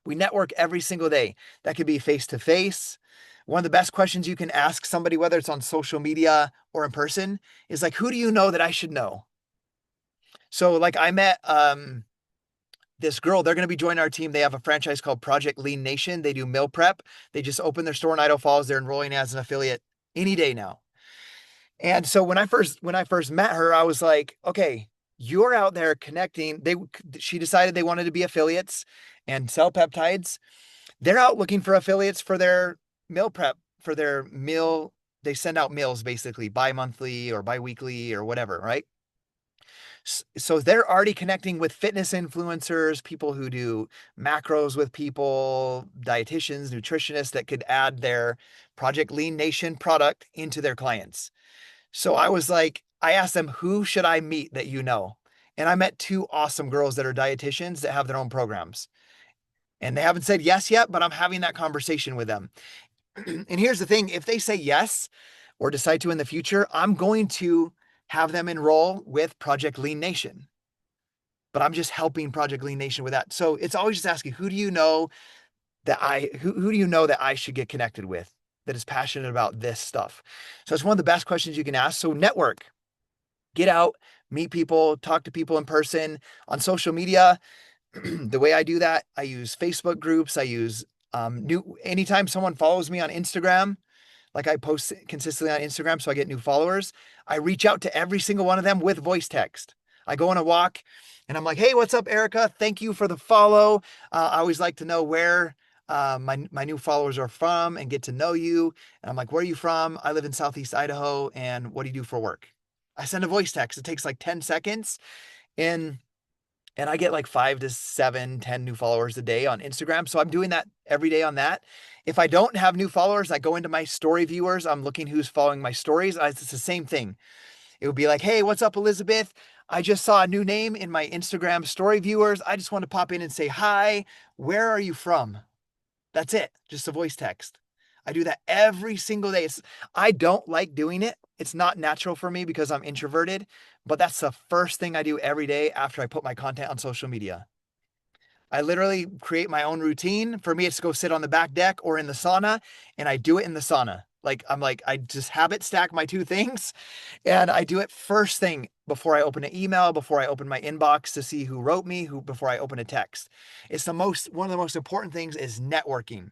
We network every single day. That could be face-to-face. One of the best questions you can ask somebody, whether it's on social media or in person, is like, who do you know that I should know? So like I met this girl, they're going to be joining our team. They have a franchise called Project Lean Nation. They do meal prep. They just opened their store in Idaho Falls. They're enrolling as an affiliate any day now. And so when I first met her, I was like, okay, you're out there connecting. She decided they wanted to be affiliates and sell peptides. They're out looking for affiliates for their meal prep, for their meal. They send out meals basically bi-monthly or bi-weekly or whatever, right? So they're already connecting with fitness influencers, people who do macros with people, dietitians, nutritionists that could add their Project Lean Nation product into their clients. So I was like, I asked them, who should I meet that you know? And I met two awesome girls that are dietitians that have their own programs. And they haven't said yes yet, but I'm having that conversation with them. And here's the thing, if they say yes or decide to in the future, I'm going to have them enroll with Project Lean Nation. But I'm just helping Project Lean Nation with that. So it's always just asking, who do you know that who do you know that I should get connected with that is passionate about this stuff? So it's one of the best questions you can ask. So network, get out, meet people, talk to people in person. On social media, the way I do that, I use Facebook groups. I use anytime someone follows me on Instagram, like I post consistently on Instagram, so I get new followers, I reach out to every single one of them with voice text. I go on a walk and I'm like, hey, what's up, Erica? Thank you for the follow. I always like to know where my new followers are from and get to know you. And I'm like, where are you from? I live in Southeast Idaho. And what do you do for work? I send a voice text. It takes like 10 seconds. And I get like 5 to 7, 10 new followers a day on Instagram. So I'm doing that every day on that. If I don't have new followers, I go into my story viewers. I'm looking who's following my stories. It's the same thing. It would be like, hey, what's up, Elizabeth? I just saw a new name in my Instagram story viewers. I just want to pop in and say hi. Where are you from? That's it. Just a voice text. I do that every single day. I don't like doing it. It's not natural for me because I'm introverted, but that's the first thing I do every day after I put my content on social media. I literally create my own routine. For me, it's to go sit on the back deck or in the sauna, and I do it in the sauna. I just habit stack my two things, and I do it first thing before I open an email, before I open my inbox to see who wrote me, before I open a text. One of the most important things is networking,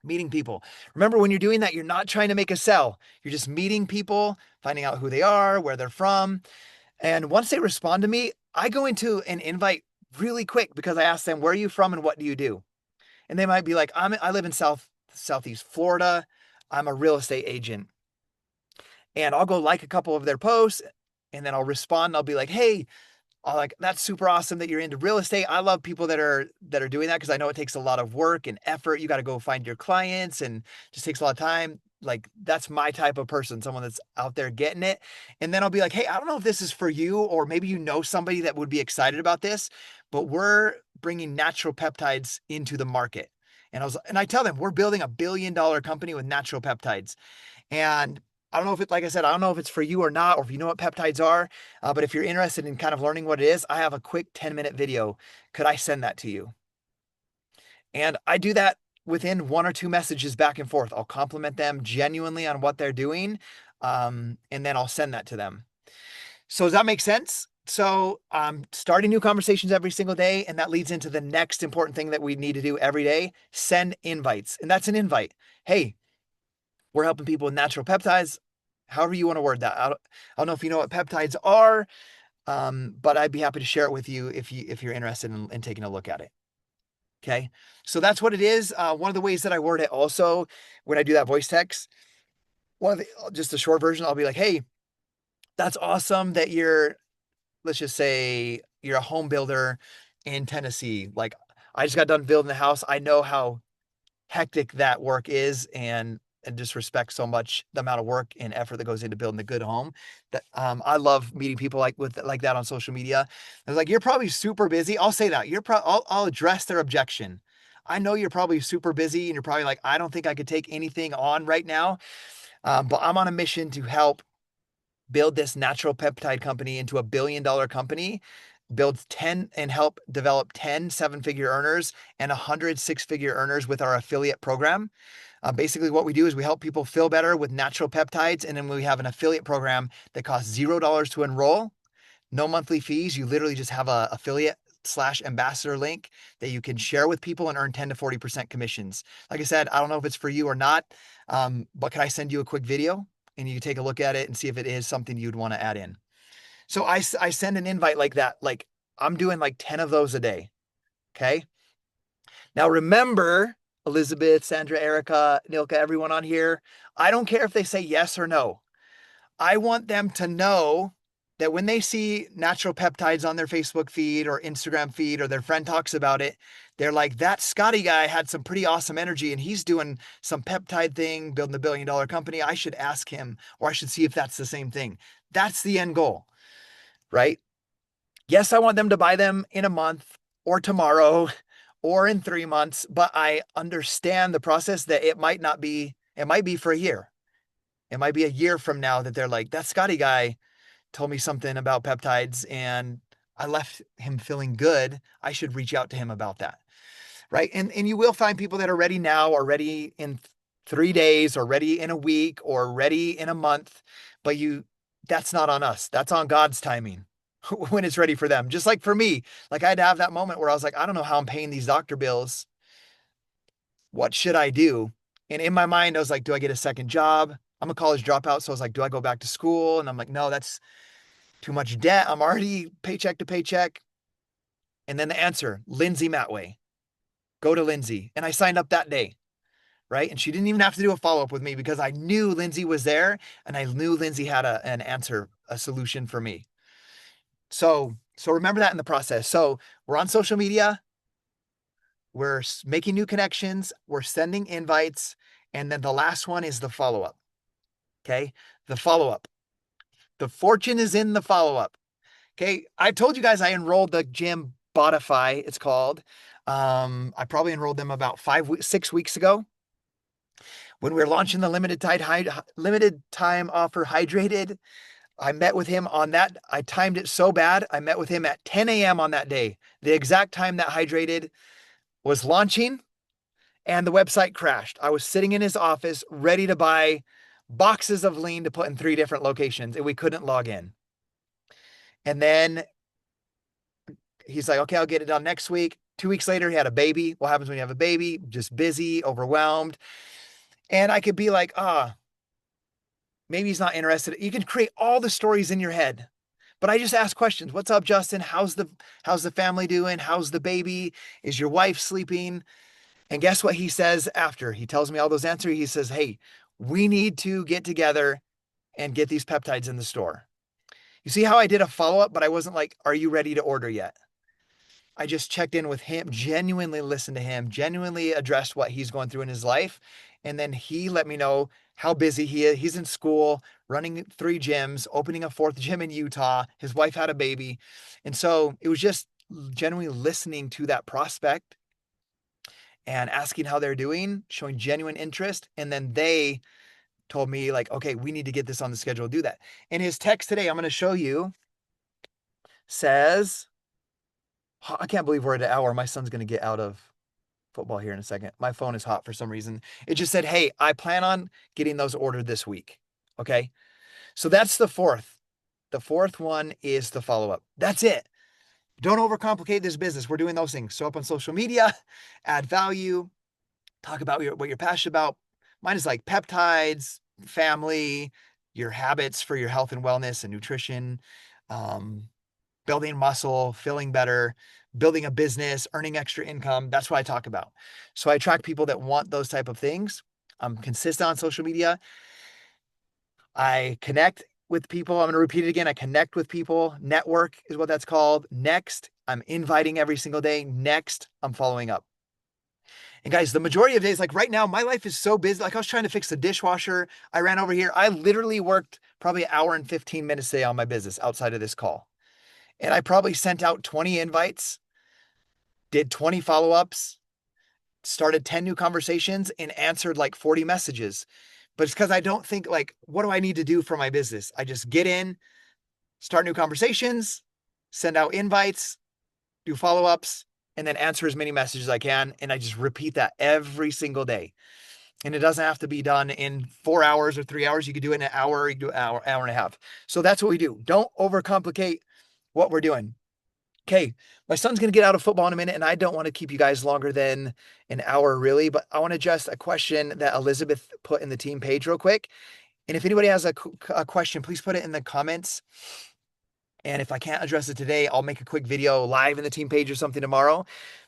meeting people. Remember, when you're doing that, you're not trying to make a sell. You're just meeting people, finding out who they are, where they're from. And once they respond to me, I go into an invite really quick because I ask them, where are you from and what do you do? And they might be like, I live in Southeast Florida. I'm a real estate agent. And I'll go like a couple of their posts and then I'll respond. And I'll be like, hey, that's super awesome that you're into real estate. I love people that are doing that because I know it takes a lot of work and effort. You got to go find your clients and just takes a lot of time. Like, that's my type of person, someone that's out there getting it. And then I'll be like, hey, I don't know if this is for you, or maybe you know somebody that would be excited about this, but we're bringing natural peptides into the market. And I tell them we're building $1 billion company with natural peptides. And I don't know if it, like I said, I don't know if it's for you or not, or if you know what peptides are, but if you're interested in kind of learning what it is, I have a quick 10-minute video. Could I send that to you? And I do that within one or two messages back and forth. I'll compliment them genuinely on what they're doing, and then I'll send that to them. So does that make sense? So starting new conversations every single day, and that leads into the next important thing that we need to do every day: send invites. And that's an invite. Hey, we're helping people with natural peptides. However you want to word that. I don't know if you know what peptides are, but I'd be happy to share it with you if you're interested in taking a look at it. Okay, so that's what it is. One of the ways that I word it also when I do that voice text, just a short version, I'll be like, hey, that's awesome that let's just say you're a home builder in Tennessee. Like, I just got done building the house. I know how hectic that work is, and just respect so much the amount of work and effort that goes into building a good home. That I love meeting people like that on social media. I was like, you're probably super busy. I'll say that I'll address their objection. I know you're probably super busy and you're probably like, I don't think I could take anything on right now. But I'm on a mission to help build this natural peptide company into $1 billion company, build 10 and help develop 10 seven-figure earners and 100 six-figure earners with our affiliate program. Basically, what we do is we help people feel better with natural peptides. And then we have an affiliate program that costs $0 to enroll, no monthly fees. You literally just have a affiliate/ambassador link that you can share with people and earn 10 to 40% commissions. Like I said, I don't know if it's for you or not, but can I send you a quick video and you can take a look at it and see if it is something you'd want to add in? So I send an invite like that. Like, I'm doing like 10 of those a day. Okay. Now remember, Elizabeth, Sandra, Erica, Nilka, everyone on here, I don't care if they say yes or no. I want them to know that when they see natural peptides on their Facebook feed or Instagram feed, or their friend talks about it, they're like, that Scotty guy had some pretty awesome energy and he's doing some peptide thing, building $1 billion company. I should ask him, or I should see if that's the same thing. That's the end goal, right? Yes, I want them to buy them in a month or tomorrow or in 3 months, but I understand the process that it might be for a year. It might be a year from now that they're like, that Scotty guy told me something about peptides and I left him feeling good. I should reach out to him about that. Right. And you will find people that are ready now, or ready in 3 days, or ready in a week, or ready in a month, but that's not on us. That's on God's timing when it's ready for them. Just like for me, like, I had to have that moment where I was like, I don't know how I'm paying these doctor bills. What should I do? And in my mind, I was like, do I get a second job? I'm a college dropout. So I was like, do I go back to school? And I'm like, no, that's too much debt. I'm already paycheck to paycheck. And then the answer, Lindsay Matway. Go to Lindsay. And I signed up that day. Right. And she didn't even have to do a follow-up with me because I knew Lindsay was there and I knew Lindsay had an answer, a solution for me. So remember that in the process. So we're on social media, we're making new connections, we're sending invites, and then the last one is the follow-up. Okay. The follow-up. The fortune is in the follow-up. Okay. I told you guys I enrolled the gym Spotify, it's called. I probably enrolled them about 6 weeks ago when we were launching the limited time offer Hydrated. I met with him on that. I timed it so bad. I met with him at 10 a.m. on that day, the exact time that Hydrated was launching, and the website crashed. I was sitting in his office ready to buy boxes of lean to put in 3 different locations, and we couldn't log in. And then he's like, okay, I'll get it done next week. 2 weeks later, he had a baby. What happens when you have a baby? Just busy, overwhelmed. And I could be like, maybe he's not interested. You can create all the stories in your head. But I just ask questions. What's up, Justin? How's the family doing? How's the baby? Is your wife sleeping? And guess what he says after? He tells me all those answers. He says, hey, we need to get together and get these peptides in the store. You see how I did a follow-up, but I wasn't like, are you ready to order yet? I just checked in with him, genuinely listened to him, genuinely addressed what he's going through in his life. And then he let me know how busy he is. He's in school, running 3 gyms, opening a 4th gym in Utah. His wife had a baby. And so it was just genuinely listening to that prospect and asking how they're doing, showing genuine interest. And then they told me like, okay, we need to get this on the schedule, do that. And his text today, I'm going to show you, says, I can't believe we're at an hour. My son's going to get out of football here in a second. My phone is hot for some reason. It just said, hey, I plan on getting those ordered this week. Okay. So that's the 4th. The 4th one is the follow-up. That's it. Don't overcomplicate this business. We're doing those things. Show up on social media, add value, talk about what you're passionate about. Mine is like peptides, family, your habits for your health and wellness and nutrition, building muscle, feeling better, building a business, earning extra income. That's what I talk about. So I attract people that want those type of things. I'm consistent on social media. I connect with people. I'm going to repeat it again. I connect with people. Network is what that's called. Next, I'm inviting every single day. Next, I'm following up. And guys, the majority of days, like right now, my life is so busy. Like I was trying to fix the dishwasher. I ran over here. I literally worked probably an hour and 15 minutes a day on my business outside of this call. And I probably sent out 20 invites, did 20 follow-ups, started 10 new conversations, and answered like 40 messages. But it's because I don't think like, what do I need to do for my business? I just get in, start new conversations, send out invites, do follow-ups, and then answer as many messages as I can. And I just repeat that every single day. And it doesn't have to be done in 4 hours or 3 hours. You could do it in an hour, you can do an hour, hour and a half. So that's what we do. Don't overcomplicate what we're doing. Okay, my son's going to get out of football in a minute, and I don't want to keep you guys longer than an hour, really, but I want to address a question that Elizabeth put in the team page real quick. And if anybody has a question, please put it in the comments. And if I can't address it today, I'll make a quick video live in the team page or something tomorrow.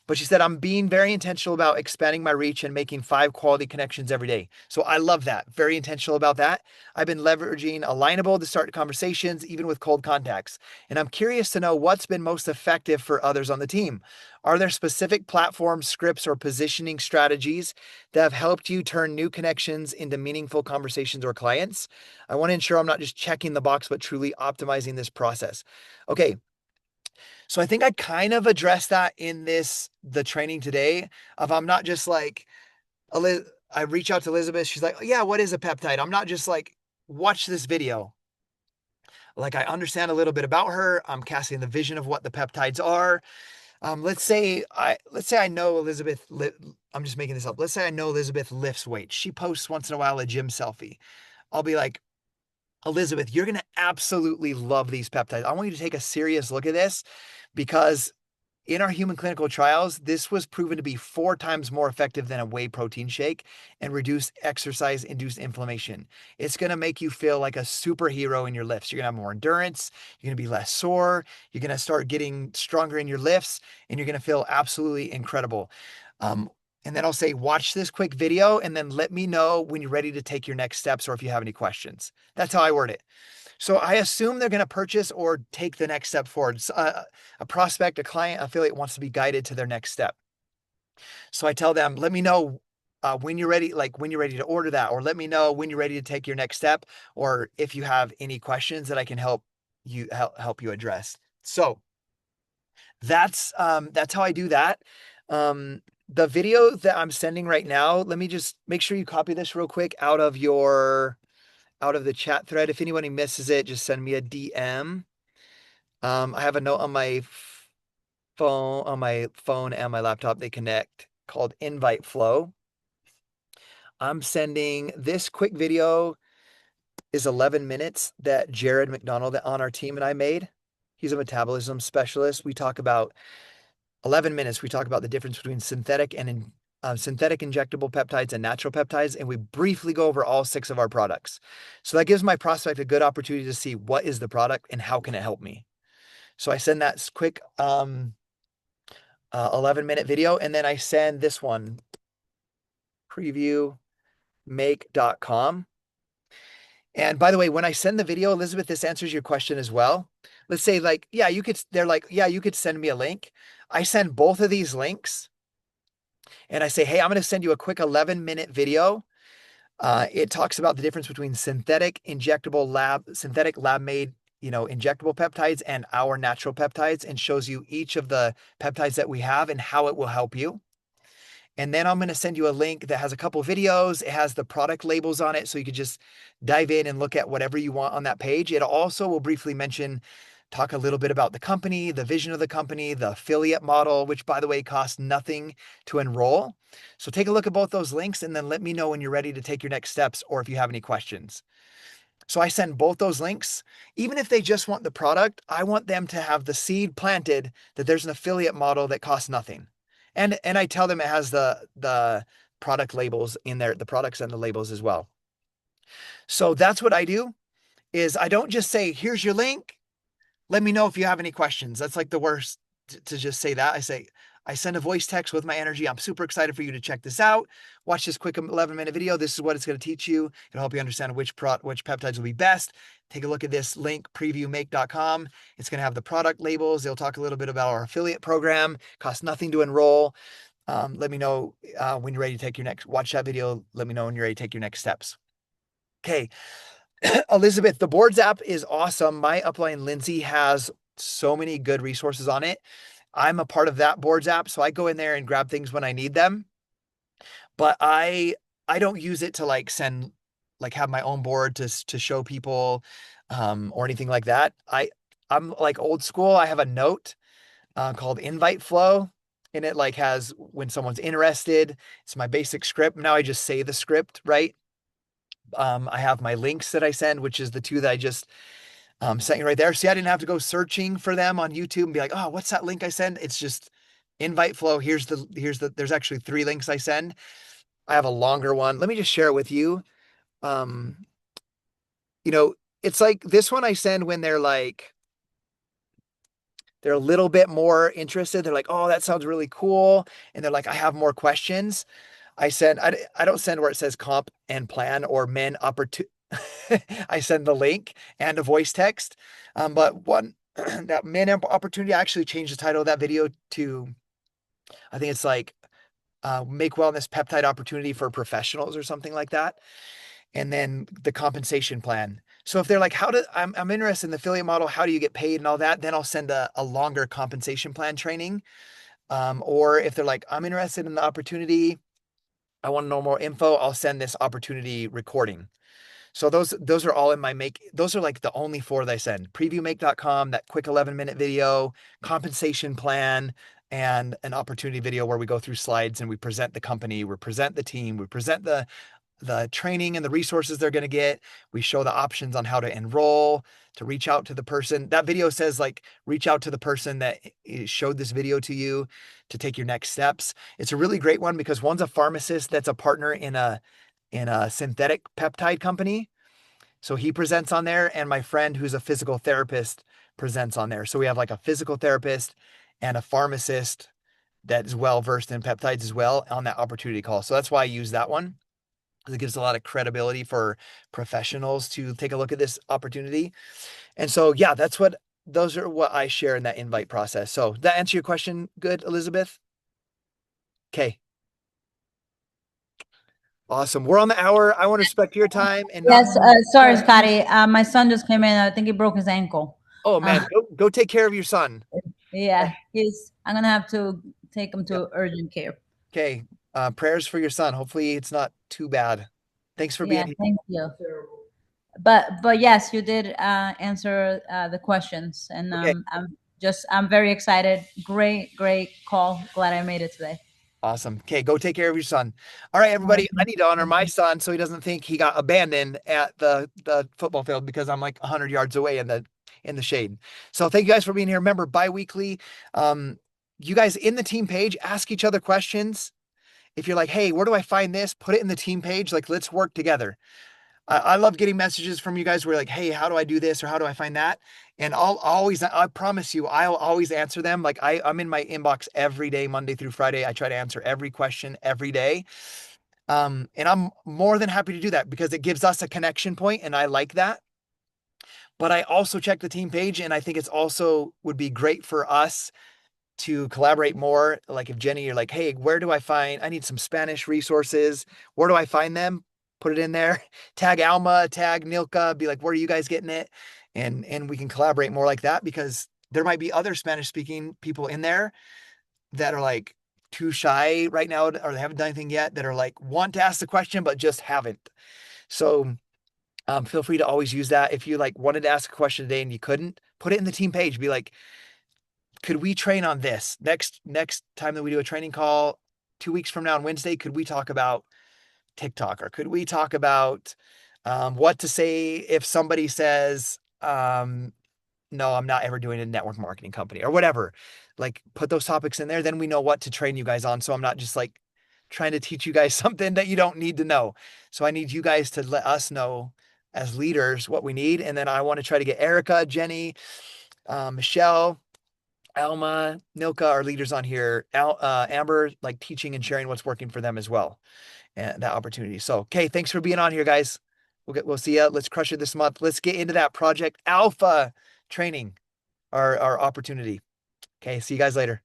But she said, I'm being very intentional about expanding my reach and making 5 quality connections every day. So I love that. Very intentional about that. I've been leveraging Alignable to start conversations, even with cold contacts. And I'm curious to know what's been most effective for others on the team. Are there specific platforms, scripts, or positioning strategies that have helped you turn new connections into meaningful conversations or clients? I want to ensure I'm not just checking the box, but truly optimizing this process. Okay. So I think I kind of addressed that in the training today of I'm not just like, I reach out to Elizabeth. She's like, yeah, what is a peptide? I'm not just like, watch this video. Like I understand a little bit about her. I'm casting the vision of what the peptides are. Let's say I know Elizabeth, I'm just making this up. Let's say I know Elizabeth lifts weights. She posts once in a while a gym selfie. I'll be like, Elizabeth, you're going to absolutely love these peptides. I want you to take a serious look at this because in our human clinical trials, this was proven to be 4 times more effective than a whey protein shake and reduce exercise-induced inflammation. It's going to make you feel like a superhero in your lifts. You're going to have more endurance. You're going to be less sore. You're going to start getting stronger in your lifts, and you're going to feel absolutely incredible. And then I'll say, watch this quick video and then let me know when you're ready to take your next steps or if you have any questions. That's how I word it. So I assume they're going to purchase or take the next step forward. A prospect, a client, affiliate wants to be guided to their next step. So I tell them, let me know when you're ready, like when you're ready to order that, or let me know when you're ready to take your next step, or if you have any questions that I can help you address. So That's how I do that. The video that I'm sending right now, let me just make sure you copy this real quick out of the chat thread. If anybody misses it, just send me a DM. I have a note on my phone and my laptop. They connect, called Invite Flow. I'm sending this quick video is 11 minutes that Jared McDonald on our team and I made. He's a metabolism specialist. We talk about 11 minutes. We talk about the difference between synthetic injectable peptides and natural peptides, and we briefly go over all 6 of our products. So that gives my prospect a good opportunity to see what is the product and how can it help me. So I send that quick 11-minute video, and then I send this one, previewmake.com. And by the way, when I send the video, Elizabeth, this answers your question as well. Let's say you could send me a link. I send both of these links and I say, hey, I'm going to send you a quick 11-minute video. It talks about the difference between synthetic lab-made, injectable peptides and our natural peptides, and shows you each of the peptides that we have and how it will help you. And then I'm going to send you a link that has a couple videos. It has the product labels on it, so you could just dive in and look at whatever you want on that page. It also will briefly talk a little bit about the company, the vision of the company, the affiliate model, which, by the way, costs nothing to enroll. So take a look at both those links and then let me know when you're ready to take your next steps or if you have any questions. So I send both those links. Even if they just want the product, I want them to have the seed planted that there's an affiliate model that costs nothing. And I tell them it has the product labels in there, the products and the labels as well. So that's what I do, is I don't just say, here's your link, let me know if you have any questions. That's like the worst to just say that. I send a voice text with my energy. I'm super excited for you to check this out. Watch this quick 11-minute video. This is what it's going to teach you. It'll help you understand which peptides will be best. Take a look at this link, previewmake.com. It's going to have the product labels. They'll talk a little bit about our affiliate program. Costs nothing to enroll. Let me know when you're ready to watch that video. Let me know when you're ready to take your next steps. Okay. Elizabeth, the Boards app is awesome. My upline, Lindsay, has so many good resources on it. I'm a part of that Boards app, so I go in there and grab things when I need them. But I don't use it to send, have my own board to show people or anything like that. I'm old school. I have a note called Invite Flow, and it has when someone's interested. It's my basic script. Now I just say the script, right? I have my links that I send, which is the 2 that I just sent you right there. See, I didn't have to go searching for them on YouTube and be like, oh, what's that link I send? It's just Invite Flow. There's actually 3 links I send. I have a longer one. Let me just share it with you. It's like this one I send when they're a little bit more interested. They're like, oh, that sounds really cool. And they're like, I have more questions. I don't send where it says comp and plan or men opportunity. I send the link and a voice text. But one, that men opportunity, I actually changed the title of that video to, I think it's make wellness peptide opportunity for professionals or something like that. And then the compensation plan. So if they're like, I'm interested in the affiliate model, how do you get paid and all that? Then I'll send a longer compensation plan training. Or if they're like, I'm interested in the opportunity, I want to know more info, I'll send this opportunity recording. So those are all in my those are the only 4 that I send. Previewmake.com, that quick 11-minute video, compensation plan, and an opportunity video where we go through slides and we present the company, we present the team, we present the training and the resources they're going to get. We show the options on how to enroll, to reach out to the person. That video says reach out to the person that showed this video to you to take your next steps. It's a really great one because one's a pharmacist that's a partner in a synthetic peptide company. So he presents on there, and my friend who's a physical therapist presents on there. So we have a physical therapist and a pharmacist that is well-versed in peptides as well on that opportunity call. So that's why I use that one. It gives a lot of credibility for professionals to take a look at this opportunity. And so, yeah, those are what I share in that invite process. So that answer your question good, Elizabeth? Okay. Awesome. We're on the hour. I want to respect your time. And yes, sorry, Scotty. My son just came in. I think he broke his ankle. Oh man, go take care of your son. Yeah, I'm gonna have to take him to urgent care. Okay. Prayers for your son. Hopefully it's not too bad. Thanks for Yeah, being here. thank you. But yes, you did answer the questions, and Okay. I'm very excited. Great call. Glad I made it today. Awesome. Okay, go take care of your son. All right, everybody. I need to honor my son so he doesn't think he got abandoned at the football field because I'm like 100 yards away in the shade. So thank you guys for being here. Remember, bi-weekly, you guys in the team page, ask each other questions. If you're like, hey, where do I find this? Put it in the team page. Like, let's work together. I love getting messages from you guys where like, hey, how do I do this or how do I find that? And I promise you, I'll always answer them. Like I'm in my inbox every day, Monday through Friday. I try to answer every question every day. And I'm more than happy to do that because it gives us a connection point and I like that. But I also check the team page and I think it's also would be great for us to collaborate more. Like if Jenny, you're like, hey, where do I need some Spanish resources. Where do I find them? Put it in there, tag Alma, tag Nilka, be like, where are you guys getting it? And we can collaborate more like that because there might be other Spanish speaking people in there that are like too shy right now, or they haven't done anything yet that are like, want to ask the question, but just haven't. So feel free to always use that. If you like wanted to ask a question today and you couldn't, put it in the team page, be like, could we train on this next time that we do a training call 2 weeks from now on Wednesday? Could we talk about TikTok or could we talk about what to say if somebody says, no, I'm not ever doing a network marketing company or whatever, like put those topics in there. Then we know what to train you guys on. So I'm not just like trying to teach you guys something that you don't need to know. So I need you guys to let us know as leaders what we need. And then I want to try to get Erica, Jenny, Michelle, Alma, Nilka, our leaders on here, Amber, like teaching and sharing what's working for them as well, and that opportunity. So, okay, thanks for being on here, guys. We'll see you. Let's crush it this month. Let's get into that Project Alpha training, our opportunity. Okay, see you guys later.